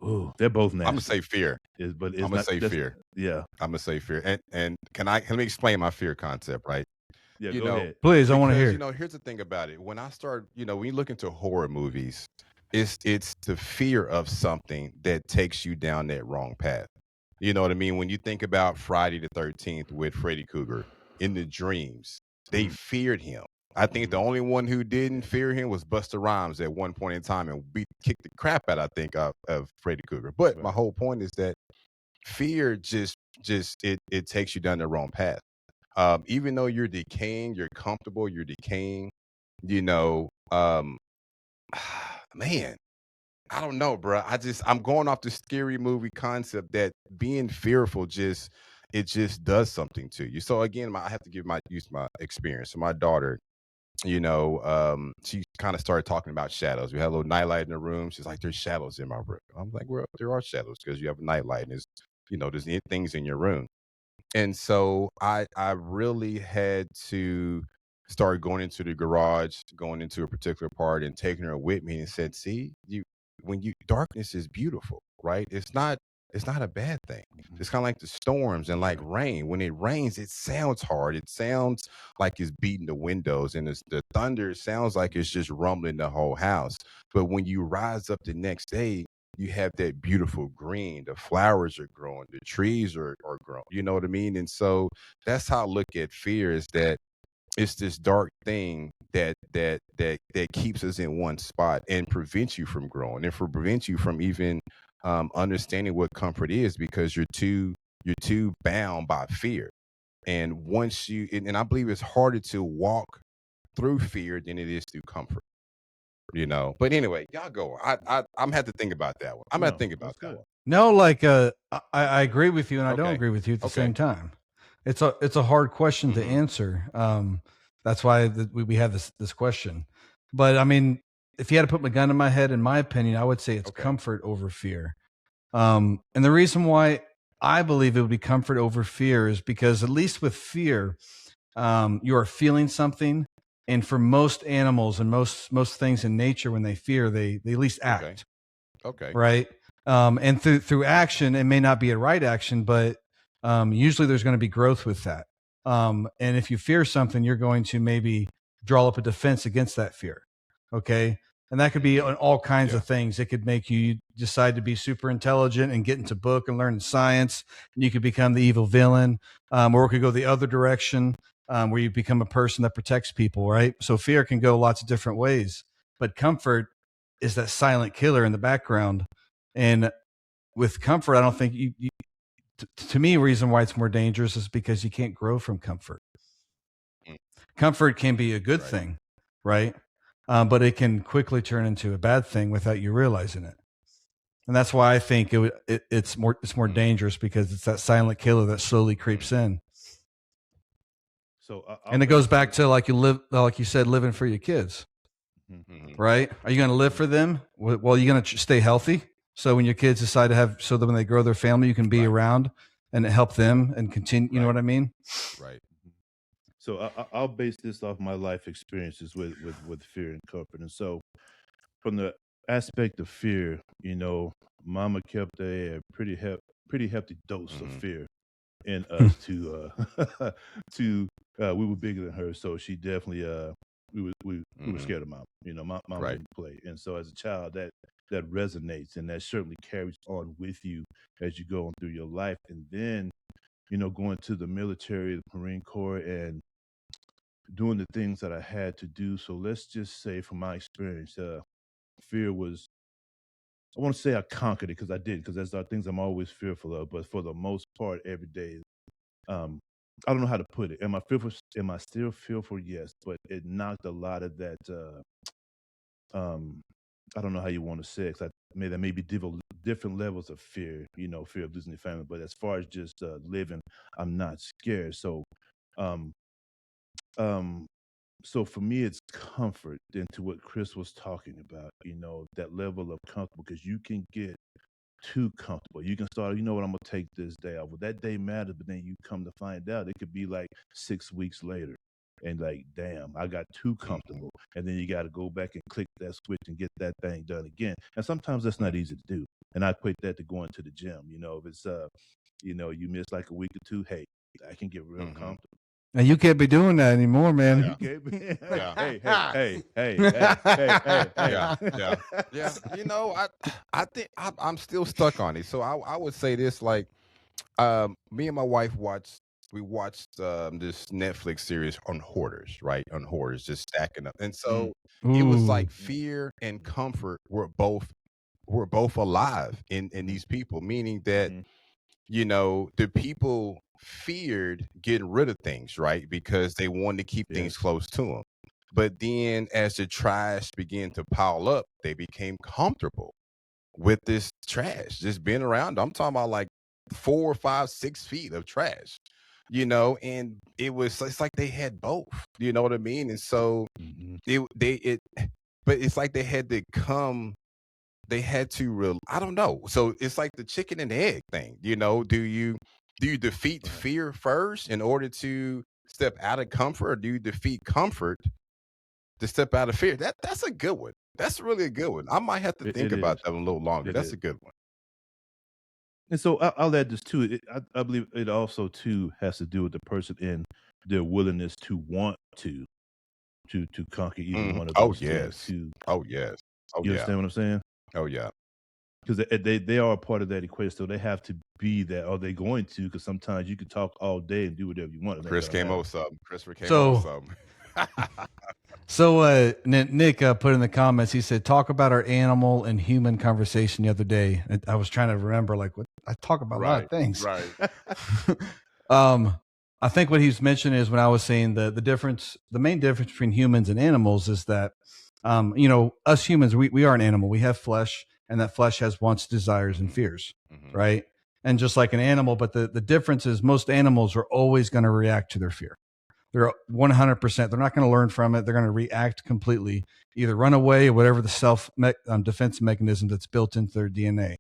Ooh, they're both nasty. I'm gonna say fear. But it's I'm gonna not. say fear. Yeah. I'm gonna say fear. And let me explain my fear concept, right? Yeah. Go ahead. Please, I want to hear. Here's the thing about it. When I start, when you look into horror movies, it's the fear of something that takes you down that wrong path. You know what I mean? When you think about Friday the 13th with Freddy Krueger, in the dreams, they feared him. I think the only one who didn't fear him was Busta Rhymes at one point in time, and kicked the crap out, I think, of Freddy Krueger. But my whole point is that fear just it takes you down the wrong path. Even though you're decaying, you're comfortable, you're decaying, you know, man, I don't know, bro. I'm going off the scary movie concept that being fearful it just does something to you. So again, I have to use my experience. So my daughter, she kind of started talking about shadows. We had a little nightlight in the room. She's like, "There's shadows in my room." I'm like, "Well, there are shadows because you have a nightlight, and there's things in your room." And so I really had to start going into the garage, going into a particular part, and taking her with me, and said, "See, darkness is beautiful, right? It's not a bad thing. It's kind of like the storms and like rain. When it rains, it sounds hard. It sounds like it's beating the windows, and the thunder sounds like it's just rumbling the whole house. But when you rise up the next day, you have that beautiful green. The flowers are growing, the trees are growing. You know what I mean? And so that's how I look at fear, is that it's this dark thing that keeps us in one spot and prevents you from growing, and prevents you from even understanding what comfort is, because you're too bound by fear. And once and I believe it's harder to walk through fear than it is through comfort. But anyway, y'all go on. I'm had to think about that one. I'm gonna No, think about that's that good. one. No, like I agree with you, and I don't Okay. agree with you at the Okay. same time. It's a hard question to Mhm. answer. That's why we have this question. But I mean, if you had to put my gun in my head, in my opinion, I would say it's Okay. comfort over fear. And the reason why I believe it would be comfort over fear is because, at least with fear, you are feeling something, and for most animals and most things in nature, when they fear, they at least Okay. act, Okay. right? And through action, it may not be a right action, but usually there's going to be growth with that. And if you fear something, you're going to maybe draw up a defense against that fear. Okay. And that could be Mhm. on all kinds Yeah. of things. It could make you decide to be super intelligent and get into book and learn science, and you could become the evil villain. Or it could go the other direction, where you become a person that protects people, right? So fear can go lots of different ways, but comfort is that silent killer in the background. And with comfort, I don't think to me, reason why it's more dangerous is because you can't grow from comfort. Mm. Comfort can be a good Right. thing, right? But it can quickly turn into a bad thing without you realizing it. And that's why I think it's more Mhm. dangerous, because it's that silent killer that slowly creeps in. So I'll And it goes base back this. to, like you said, living for your kids, Mhm. right? Are you going to live for them? Well, you're going to stay healthy. So when your kids decide to have, so that when they grow their family, you can be Right. around and help them and continue. You know Right. what I mean? Right. So I'll base this off my life experiences with fear and comfort. And so, from the aspect of fear, Mama kept a pretty hefty dose of Mhm. fear in us to we were bigger than her, so she definitely we were Mhm. scared of mom. Mom Right. didn't play, and so as a child that resonates, and that certainly carries on with you as you go on through your life. And then going to the military, the Marine Corps, and doing the things that I had to do. So let's just say, from my experience, fear was, I want to say I conquered it, because I did, because that's the things I'm always fearful of. But for the most part, every day, um, I don't know how to put it. Am I fearful? Am I still fearful? Yes, but it knocked a lot of that. Um, I don't know how you want to say it. 'Cause there may be different levels of fear. Fear of losing your family. But as far as just living, I'm not scared. Um, um, so for me, it's comfort into what Chris was talking about. That level of comfortable, because you can get too comfortable. You can start, you know what, I'm gonna take this day off. Well, that day matters, but then you come to find out it could be like 6 weeks later. And like, damn, I got too Mhm. comfortable. And then you got to go back and click that switch and get that thing done again. And sometimes that's not easy to do. And I equate that to going to the gym. If it's you miss like a week or two, hey, I can get real Mhm. comfortable. And you can't be doing that anymore, No, man. you Yeah. can't be. Yeah. Hey, hey, hey, hey, hey, hey, hey, hey. Yeah. Yeah. Yeah. I think I'm still stuck on it. So I would say this, like, me and my wife watched this Netflix series on hoarders, right? On hoarders, just stacking up. And Mm, so it was Ooh. like fear and comfort were both alive in mhm, these people, meaning that mhm. the people feared getting rid of things, right? Because they wanted to keep things Yes. close to them. But then as the trash began to pile up, they became comfortable with this trash just being around. I'm talking about like 4, 5, 6 feet of trash, and it's like they had both, you know what I mean? And so Mhm. but it's like they had to I don't know. So it's like the chicken and the egg thing, do you defeat Right. fear first in order to step out of comfort, or do you defeat comfort to step out of fear? That's a good one. That's really a good one. I might have to think It is. about that one a little longer. It That's is. a good one. And so I'll add this too. I believe it also too has to do with the person and their willingness to want to conquer either Mhm. one of Oh those things. yes. Oh yes. Oh You yeah. understand what I'm saying? Oh yeah. Because they are a part of that equation, so they have to be that. Are they going to? Because sometimes you can talk all day and do whatever you want, it ain't Chris gonna came happen. up with something. Christopher came up with So something. So Nick put in the comments, he said, talk about our animal and human conversation the other day. And I was trying to remember, like, what I talk about a lot of things. Right. I think what he's mentioning is when I was saying the main difference between humans and animals is that, us humans, we are an animal. We have flesh, and that flesh has wants, desires, and fears, right? And just like an animal, but the difference is most animals are always going to react to their fear. They're 100%. They're not going to learn from it. They're going to react completely, either run away or whatever the self defense mechanism that's built into their DNA.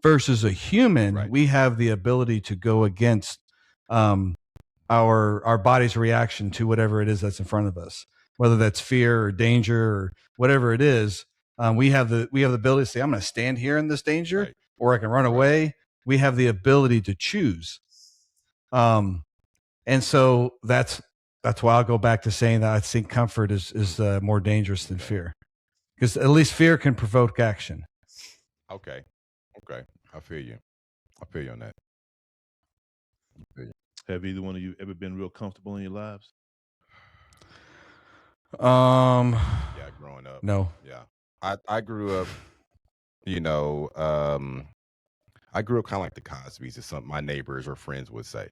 Versus a human, we have the ability to go against our body's reaction to whatever it is that's in front of us, whether that's fear or danger or whatever it is. We have the ability to say, I'm going to stand here in this danger, or I can run away. We have the ability to choose. And so that's why I'll go back to saying that I think comfort is more dangerous than fear, because at least fear can provoke action. Okay. I feel you on that. Have either one of you ever been real comfortable in your lives? Yeah, growing up. No. Yeah. I grew up, I grew up kind of like the Cosbys, or something my neighbors or friends would say.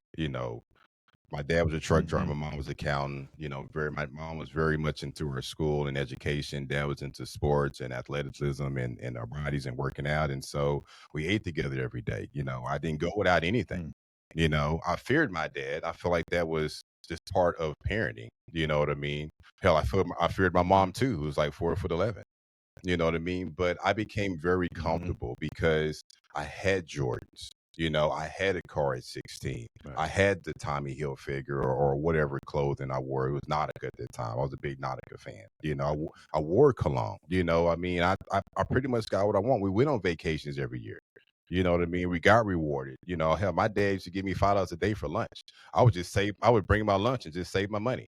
My dad was a truck driver. My mom was an accountant. My mom was very much into her school and education. Dad was into sports and athleticism and our bodies and working out. And so we ate together every day. I didn't go without anything. I feared my dad. I feel like that was just part of parenting. You know what I mean? Hell, I feared my mom too, who was like 4'11". You know what I mean? But I became very comfortable because I had Jordans. I had a car at 16. I had the Tommy Hilfiger or whatever clothing I wore. It was Nautica at the time. I was a big Nautica fan. I wore cologne. I pretty much got what I want. We went on vacations every year. You know what I mean? We got rewarded. Hell, my dad used to give me $5 a day for lunch. I would bring my lunch and just save my money,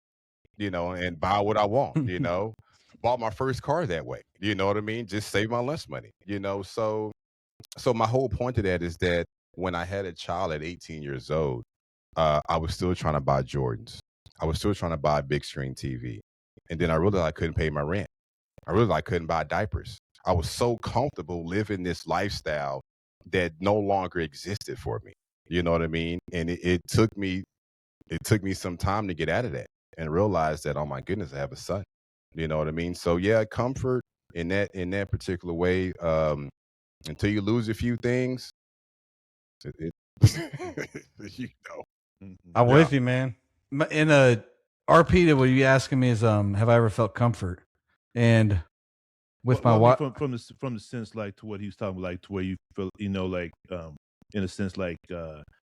and buy what I want, Bought my first car that way. You know what I mean? Just save my lunch money, So my whole point of that is that when I had a child at 18 years old, I was still trying to buy Jordans. I was still trying to buy a big screen TV. And then I realized I couldn't pay my rent. I realized I couldn't buy diapers. I was so comfortable living this lifestyle that no longer existed for me. You know what I mean? And it took me some time to get out of that and realize that, oh my goodness, I have a son. You know what I mean? So yeah, comfort in that particular way. Until you lose a few things, I'm with you, man. In a RP, what you asking me is, have I ever felt comfort? And with my wife, from the sense like to what he was talking about, like to where you feel, like in a sense like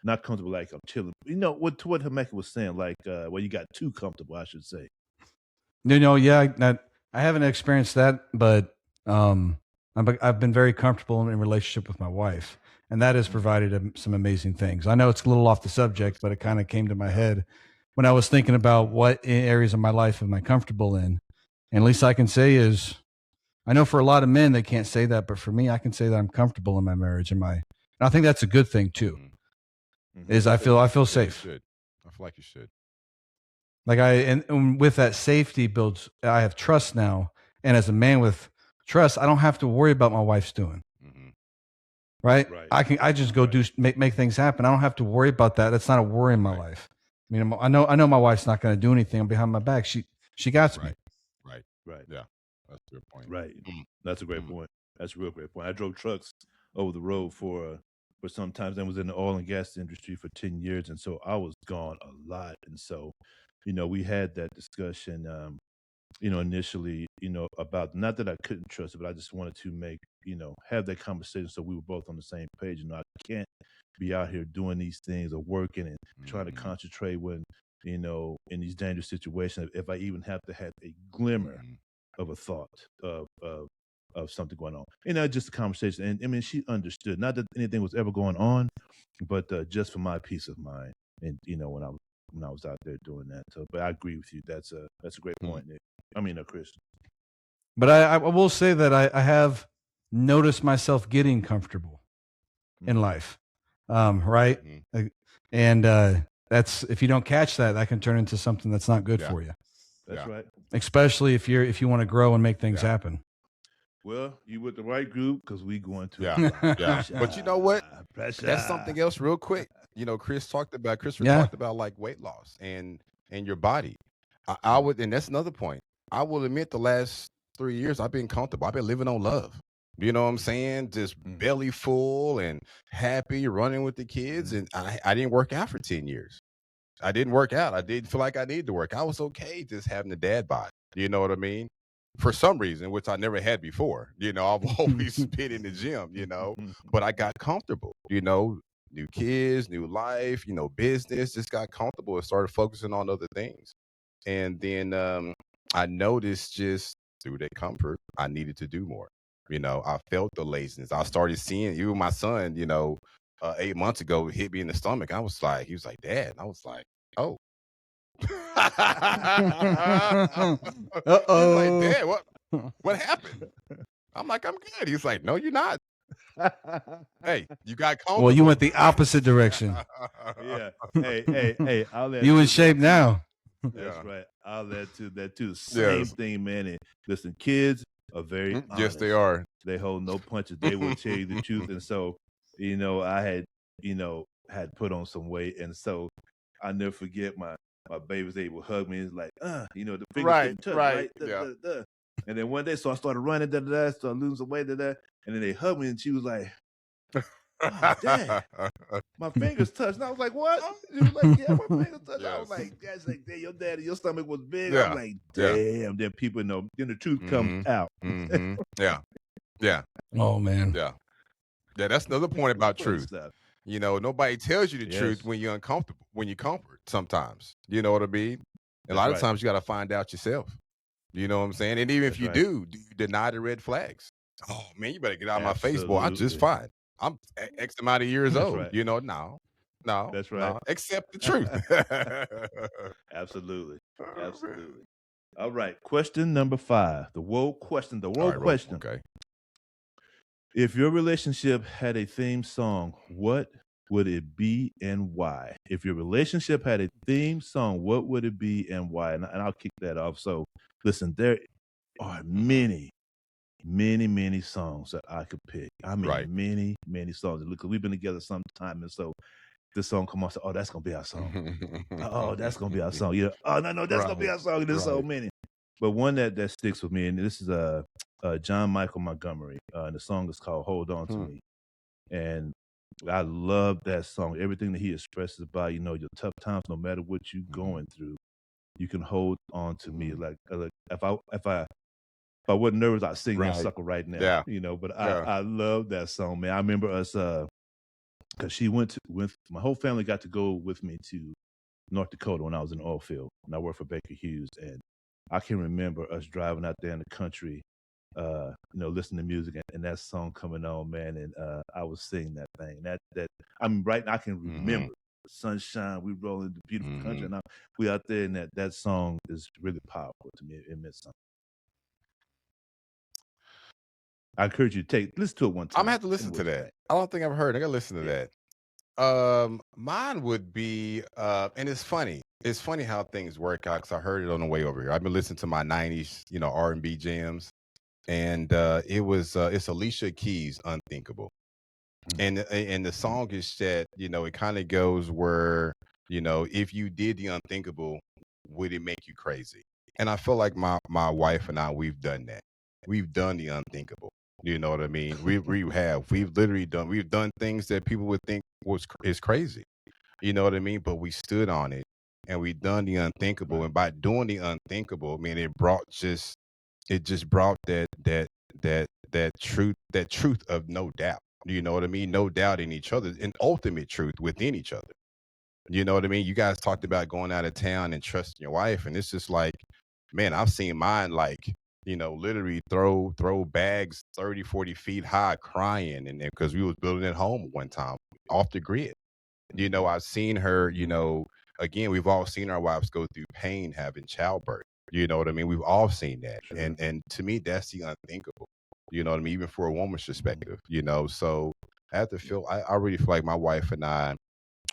not comfortable, like I'm chilling. What Hameka was saying, like where you got too comfortable, I should say. Yeah, I haven't experienced that, but I've been very comfortable in a relationship with my wife, and that has provided some amazing things. I know it's a little off the subject, but it kind of came to my head when I was thinking about what areas of my life am I comfortable in. And at least I can say is, I know for a lot of men, they can't say that, but for me, I can say that I'm comfortable in my marriage and I think that's a good thing too, is I feel safe. I feel like you should. Like and with that safety builds, I have trust now. And as a man with trust, I don't have to worry about my wife's doing. Right? I just go make things happen. I don't have to worry about that. That's not a worry in my life. I mean, I know my wife's not going to do anything behind my back. She got me. Right. Yeah. That's a good point. Right. That's a great point. That's a real great point. I drove trucks over the road for sometimes I was in the oil and gas industry for 10 years. And so I was gone a lot. And so, we had that discussion, initially, about not that I couldn't trust it, but I just wanted to make, have that conversation so we were both on the same page. I can't be out here doing these things or working and trying to concentrate when, in these dangerous situations, if I even have to have a glimmer of a thought of something going on. Just a conversation. And I mean, she understood, not that anything was ever going on, but just for my peace of mind. And, when I was out there doing that. So, but I agree with you. That's a great point, Nick. I mean, Chris. But I will say that I have noticed myself getting comfortable in life. Right. And that's, if you don't catch that, that can turn into something that's not good for you. That's right. especially if you want to grow and make things happen. Well, you with the right group because we going to yeah. But you know what? pressure. That's something else real quick. You know, Christopher Yeah. talked about like weight loss and your body. I would, and that's another point. I will admit the last 3 years I've been comfortable. I've been living on love. You know what I'm saying? Just belly full and happy, running with the kids. And I didn't work out for 10 years. I didn't work out. I didn't feel like I needed to work. I was okay just having the dad bod. You know what I mean? For some reason, which I never had before. You know, I've always been in the gym, you know, but I got comfortable, you know, new kids, new life, you know, business, just got comfortable and started focusing on other things. And then I noticed just through that comfort, I needed to do more. You know, I felt the laziness. I started seeing even my son, you know, 8 months ago hit me in the stomach. I was like, he was like, Dad. And I was like, oh. He's like, Dad, what happened? I'm like, I'm good. He's like, no, you're not. Hey, you got comfortable. Well, you went the opposite direction. Yeah. Hey, I'll let You in shape now. That's right. I'll let that too. Same thing, man. And listen, kids are very honest. Yes, they are. They hold no punches. They will tell you the truth. And so, you know, I had put on some weight, and so I never forget my babies. They would hug me. It's like, you know, the fingers couldn't touch, right? And then one day, so I started running, started losing some weight, and then they hugged me, and she was like, oh, Dad, my fingers touched. And I was like, what? She was like, yeah, my fingers touched. I was like, Dad's like, your daddy, your stomach was big. I'm like, damn. Then people know. Then the truth comes out. Yeah. Oh man. Yeah. That's another point about truth. You know, nobody tells you the truth when you're uncomfortable, when you comfort sometimes. You know what I mean? A lot of times you got to find out yourself. You know what I'm saying? And even if you do you deny the red flags? Oh man, you better get out of my face, boy. I'm just fine. I'm X amount of years old. Right. You know, no. That's right. No, accept the truth. Absolutely. All right. Question number 5. The world question. Okay. If your relationship had a theme song, what would it be and why? If your relationship had a theme song, what would it be and why? And I'll kick that off. So, listen, there are many songs that I could pick. I mean, many songs. Look, we've been together some time, and so this song come on. So, that's gonna be our song. That's gonna be our song. Yeah. Oh no, that's gonna be our song. There's so many. But one that sticks with me, and this is John Michael Montgomery. And the song is called "Hold On to Me," and I love that song. Everything that he expresses about, you know, your tough times, no matter what you're going through, you can hold on to me. Like if I wasn't nervous, I'd sing that sucker right now. Yeah. You know, but I love that song, man. I remember us because she went my whole family got to go with me to North Dakota when I was in the oil field, and I worked for Baker Hughes, and I can remember us driving out there in the country, you know, listening to music and that song coming on, man, and I was singing that thing. That I mean, right now I can remember the sunshine. We rolling the beautiful country, and we out there, and that song is really powerful to me. It meant something. I encourage you to listen to it one time. I'm gonna have to listen to that. I don't think I've heard. I gotta listen to that. Mine would be, and it's funny. It's funny how things work out because I heard it on the way over here. I've been listening to my '90s, you know, R&B jams, and it's Alicia Keys' "Unthinkable," and the song is that, you know, it kind of goes where, you know, if you did the unthinkable, would it make you crazy? And I feel like my wife and I, we've done that. We've done the unthinkable. You know what I mean? We've literally done things that people would think is crazy. You know what I mean? But we stood on it and we done the unthinkable. And by doing the unthinkable, I mean, it just brought that truth of no doubt. You know what I mean? No doubt in each other, and ultimate truth within each other. You know what I mean? You guys talked about going out of town and trusting your wife, and it's just like, man, I've seen mine, like, you know, literally throw bags 30, 40 feet high crying, and because we was building at home one time off the grid. You know, I've seen her, you know, again, we've all seen our wives go through pain having childbirth. You know what I mean? We've all seen that. Sure. And to me, that's the unthinkable. You know what I mean? Even for a woman's perspective, you know. So I have to feel, I really feel like my wife and I,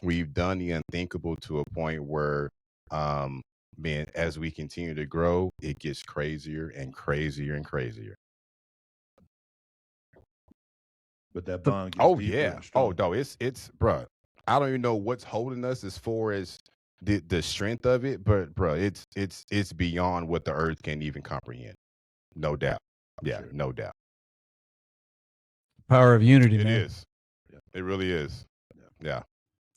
we've done the unthinkable to a point where man, as we continue to grow, it gets crazier and crazier and crazier. But that bond gets Oh deeper yeah. and Oh stronger. no, it's bruh. I don't even know what's holding us as far as the strength of it, but bruh, it's beyond what the earth can even comprehend. No doubt. Yeah, Sure. no doubt. Power of unity, It man. is. Yeah. It really is. Yeah.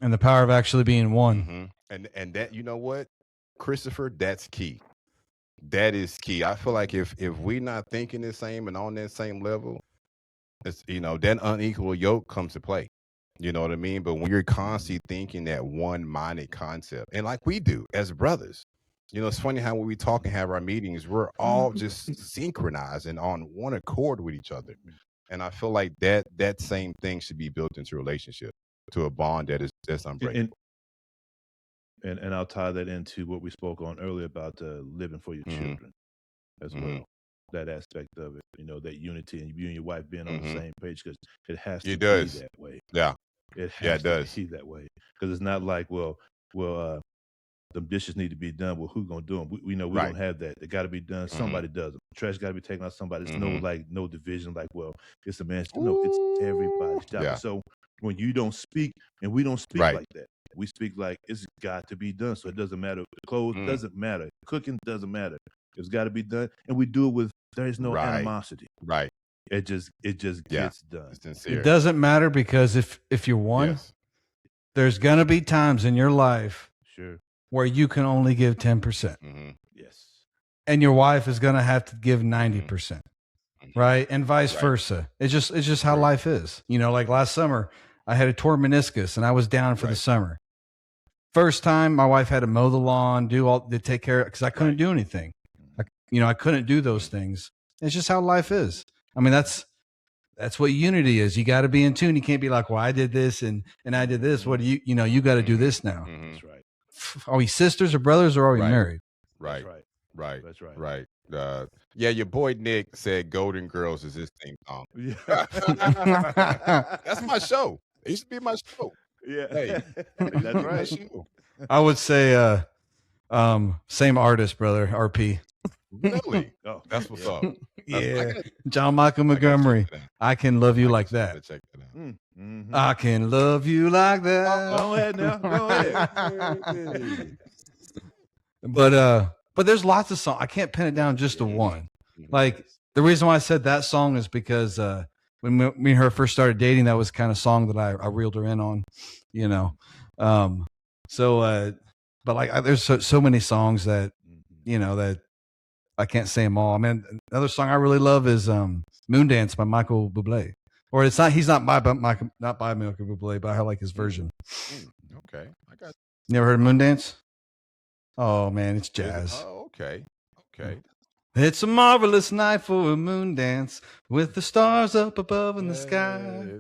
And the power of actually being one. And that, you know what, Christopher, that's key. That is key. I feel like if we're not thinking the same and on that same level, it's, that unequal yoke comes to play. You know what I mean? But when you're constantly thinking that one-minded concept, and like we do as brothers, it's funny how when we talk and have our meetings, we're all just synchronized and on one accord with each other. And I feel like that same thing should be built into a relationship, to a bond that's unbreakable. And I'll tie that into what we spoke on earlier about living for your children as well. That aspect of it, that unity and you and your wife being on the same page, because it has to be that way. Yeah. It has to be that way, because it's not like, well, the dishes need to be done. Well, who's gonna do them? We know we don't have that. They got to be done. Somebody does them. Trash got to be taken out. Somebody. There's no division. Like, well, it's a man's. No, it's everybody's job. Yeah. So when you don't speak and we don't speak like that, we speak like it's got to be done. So it doesn't matter. The clothes doesn't matter. Cooking doesn't matter. It's got to be done, and we do it with. There is no animosity. Right. It just gets done. It's sincere. It doesn't matter, because if you're one, there's gonna be times in your life where you can only give 10%. Yes. And your wife is gonna have to give 90%. Right? And vice versa. It's just how life is. Like last summer, I had a torn meniscus and I was down for the summer. First time, my wife had to mow the lawn, take care of it, because I couldn't do anything. I couldn't do those things. It's just how life is. I mean, that's what unity is. You got to be in tune. You can't be like, well, I did this and I did this. What do you got to do this now. That's right. Are we sisters or brothers, or are we married? Right. That's right. Yeah, your boy Nick said Golden Girls is his theme song. That's my show. It used to be my show. Yeah. Hey, that's right. I would say same artist, brother, RP. Really? Oh, that's what's up. Yeah. John Michael Montgomery. I can love you like that. Check that out. I can love you like that. Go ahead now. Go ahead. But there's lots of songs. I can't pin it down just to one. Like, the reason why I said that song is because when me and her first started dating, that was the kind of song that I reeled her in on, but like there's so many songs that that I can't say them all. I mean, another song I really love is "Moondance" by Michael Bublé. Or it's not. He's not by Michael Bublé, but I like his version. Okay, I got. Never heard of "Moondance"? Oh man, it's jazz. Oh, okay. It's a marvelous night for a moon dance with the stars up above in the sky.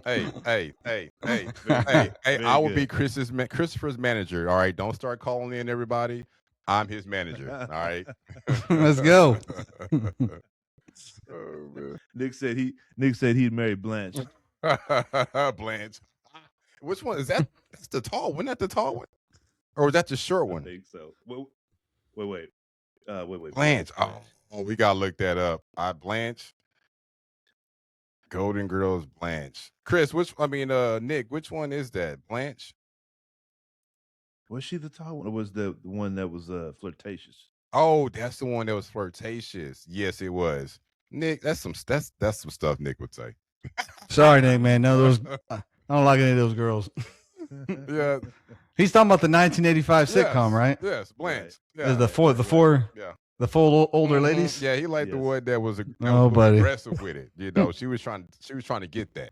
Hey! I will be Christopher's manager. All right, don't start calling in everybody. I'm his manager. All right, let's go. Nick said he'd marry Blanche. Blanche. Which one is that? That's the tall one. Not the tall one, or was that the short one? I think so. Wait. Blanche. Oh, we gotta look that up. Blanche. Golden Girls, Blanche. Chris, Nick, which one is that? Blanche? Was she the tall one, or was the one that was flirtatious? Oh, that's the one that was flirtatious. Yes, it was. Nick, that's some stuff Nick would say. Sorry, Nick, man. No, those I don't like any of those girls. Yeah. He's talking about the 1985 sitcom, right? Yes, Blanche. Right. Yeah. The four older ladies. Yeah, he liked the one that was buddy. aggressive with it. She was trying to get that.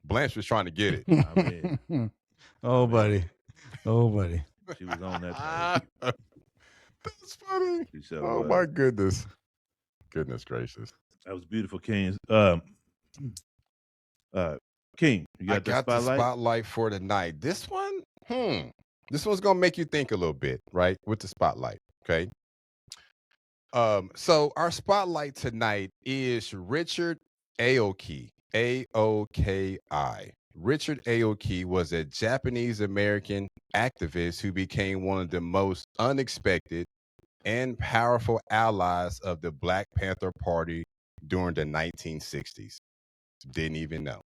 Blanche was trying to get it. I mean, buddy. She was on that. That's funny. Said, oh my goodness. Goodness gracious. That was beautiful, King. King, you got the spotlight? The spotlight for tonight. This one, this one's gonna make you think a little bit, right? With the spotlight. Okay. So our spotlight tonight is Richard Aoki. Aoki. Richard Aoki was a Japanese American activist who became one of the most unexpected and powerful allies of the Black Panther Party during the 1960s. Didn't even know.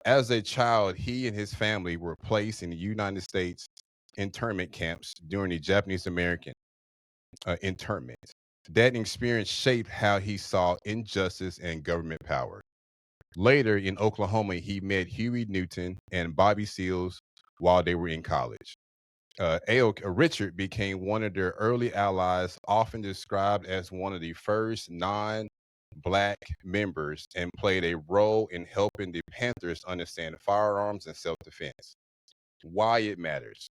As a child, he and his family were placed in the United States internment camps during the Japanese American internment. That experience shaped how he saw injustice and government power. Later in Oklahoma, he met Huey Newton and Bobby Seals while they were in college. Richard became one of their early allies, often described as one of the first non-black members, and played a role in helping the Panthers understand firearms and self-defense. Why it matters.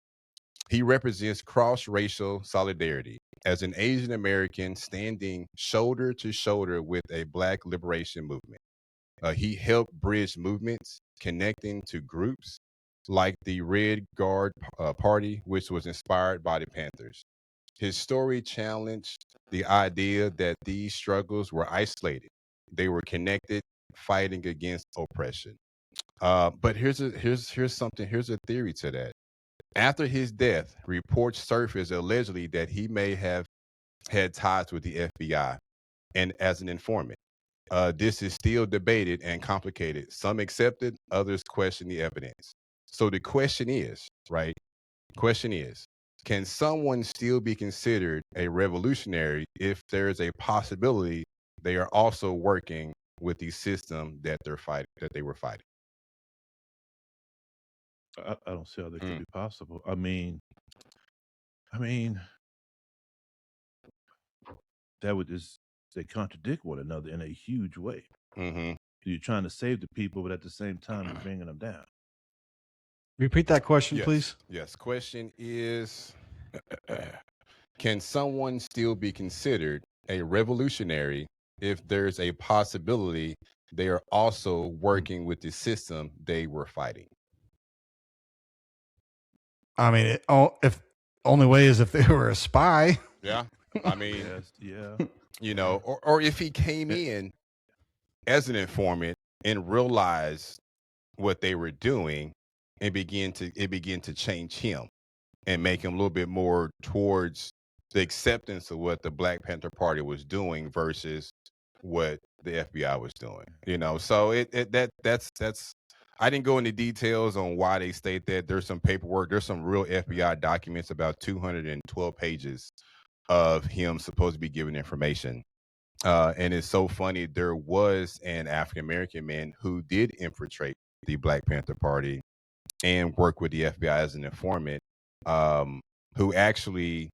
He represents cross-racial solidarity as an Asian American standing shoulder to shoulder with a Black liberation movement. He helped bridge movements, connecting to groups like the Red Guard Party, which was inspired by the Panthers. His story challenged the idea that these struggles were isolated; they were connected, fighting against oppression. But here's a theory to that. After his death, reports surfaced allegedly that he may have had ties with the FBI and as an informant. This is still debated and complicated. Some accepted, others question the evidence. So the question is, right? Question is, can someone still be considered a revolutionary if there is a possibility they are also working with the system that they were fighting? I don't see how that could be possible. I mean, that would just they contradict one another in a huge way. Mm-hmm. You're trying to save the people, but at the same time, you're bringing them down. Repeat that question, Yes. please. Yes. Question is, can someone still be considered a revolutionary if there's a possibility they are also working with the system they were fighting? I mean, if only way is if they were a spy. Yeah. I mean, Yes, yeah. you know, or if he came in as an informant and realized what they were doing and begin to change him and make him a little bit more towards the acceptance of what the Black Panther Party was doing versus what the FBI was doing. You know, so that's I didn't go into details on why they state that. There's some paperwork, there's some real FBI documents, about 212 pages of him supposed to be giving information. And it's so funny. There was an African American man who did infiltrate the Black Panther Party and work with the FBI as an informant, who actually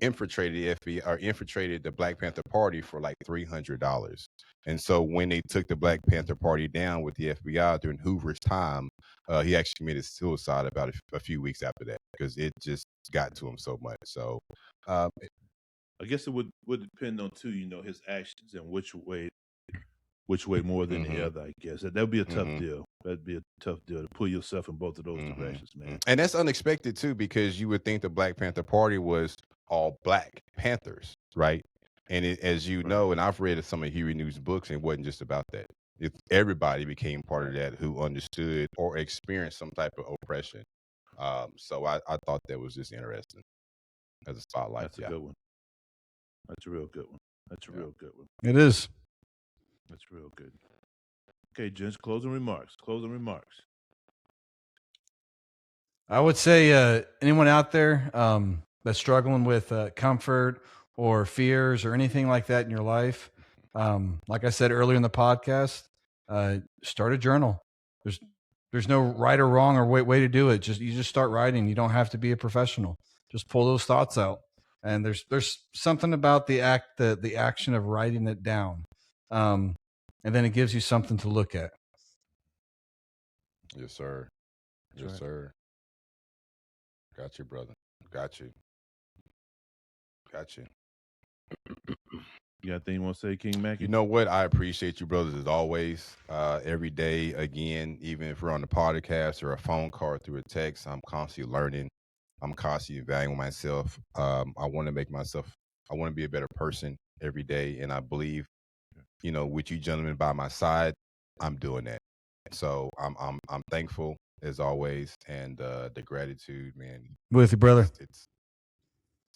infiltrated the FBI or infiltrated the Black Panther Party for like $300. And so when they took the Black Panther Party down with the FBI during Hoover's time, he actually committed suicide about a few weeks after that because it just got to him so much. So, I guess it would depend on too, his actions and which way more than the other. I guess that would be a tough deal. That'd be a tough deal to pull yourself in both of those directions, man. And that's unexpected too, because you would think the Black Panther Party was all Black Panthers, right? And as you know, and I've read some of Huey Newton's books, and it wasn't just about that. Everybody became part of that who understood or experienced some type of oppression. So I thought that was just interesting as a spotlight. That's a good one. That's a real good one. That's a real good one. It is. That's real good. Okay, gents, closing remarks. I would say anyone out there that's struggling with comfort or fears or anything like that in your life, like I said earlier in the podcast, start a journal. There's no right or wrong or way to do it. You just start writing. You don't have to be a professional. Just pull those thoughts out. And there's something about the action of writing it down, and then it gives you something to look at. Yes, sir. Yes, sir. Got you, brother. Got you. You got anything you want to say, King Mackey? You know what? I appreciate you, brothers, as always. Every day, again, even if we're on the podcast or a phone call or through a text, I'm constantly learning. I'm constantly evaluating myself. I want to be a better person every day. And I believe, with you gentlemen by my side, I'm doing that. So I'm thankful as always, and the gratitude, man. With you, brother. It's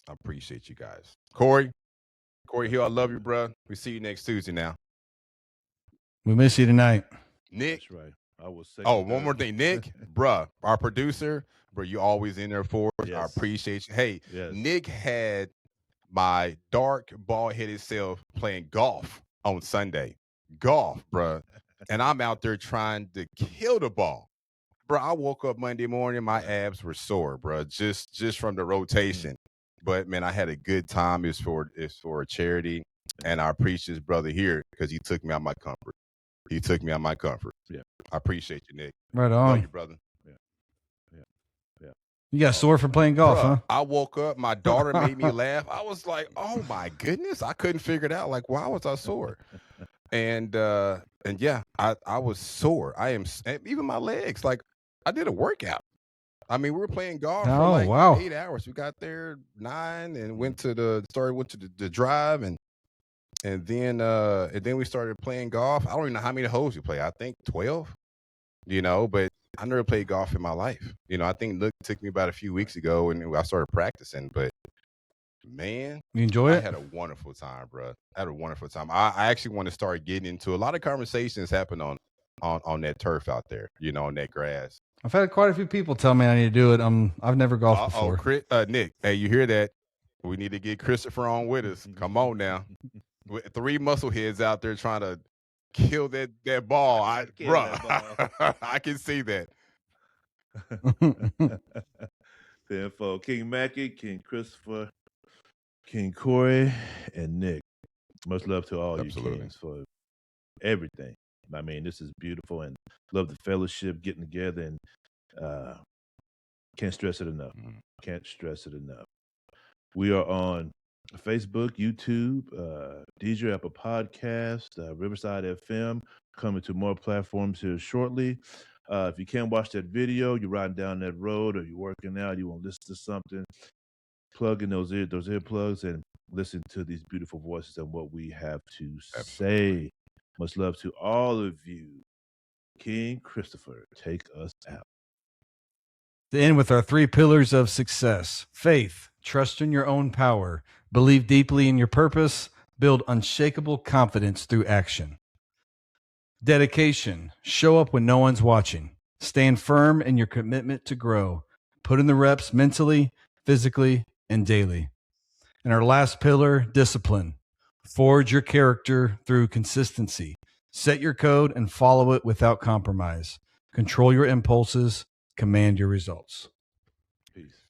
I appreciate you guys. Corey Hill, I love you, bro. We see you next Tuesday now. We miss you tonight. Nick. That's right. I will say. Oh, one more thing, Nick, bruh, our producer, bro, you always in there for us. I Yes. appreciate you. Hey, Yes. Nick had my dark, bald-headed self playing golf on Sunday. Golf, bruh. And I'm out there trying to kill the ball. Bro, I woke up Monday morning, my abs were sore, bro, just from the rotation. But man, I had a good time. It's for a charity, and I appreciate this brother here because he took me out my comfort. He took me out my comfort. Yeah. I appreciate you, Nick. Right Love on. you, brother. You got sore from playing golf, Bruh, huh? I woke up, my daughter made me laugh. I was like, oh my goodness. I couldn't figure it out. Like, why was I sore? And yeah, I was sore. Even my legs, like I did a workout. I mean, we were playing golf for like wow. 8 hours. We got there 9 and went to the drive and then we started playing golf. I don't even know how many holes we play. I think 12, but I never played golf in my life. I think Luke took me about a few weeks ago and I started practicing, but man, You enjoy I it? had a wonderful time, bro. I had a wonderful time. I actually want to start getting into a lot of conversations happen on that turf out there, on that grass. I've had quite a few people tell me I need to do it. I've never golfed before. Nick, hey, you hear that? We need to get Christopher on with us. Come on now. With 3 muscle heads out there trying to kill that ball. I can see that. The info: King Mackie, King Christopher, King Corey, and Nick. Much love to all Absolutely. you kings for everything. I mean, this is beautiful, and love the fellowship, getting together, and can't stress it enough. Can't stress it enough. We are on Facebook, YouTube, DJ, Apple Podcast, Riverside FM, coming to more platforms here shortly. If you can't watch that video, you're riding down that road or you're working out, you want to listen to something, plug in those earplugs and listen to these beautiful voices and what we have to say. Much love to all of you. King Christopher, take us out. To end with our 3 pillars of success: faith, trust in your own power, believe deeply in your purpose, build unshakable confidence through action. Dedication, show up when no one's watching. Stand firm in your commitment to grow. Put in the reps mentally, physically, and daily. And our last pillar, discipline. Forge your character through consistency. Set your code and follow it without compromise. Control your impulses. Command your results. Peace.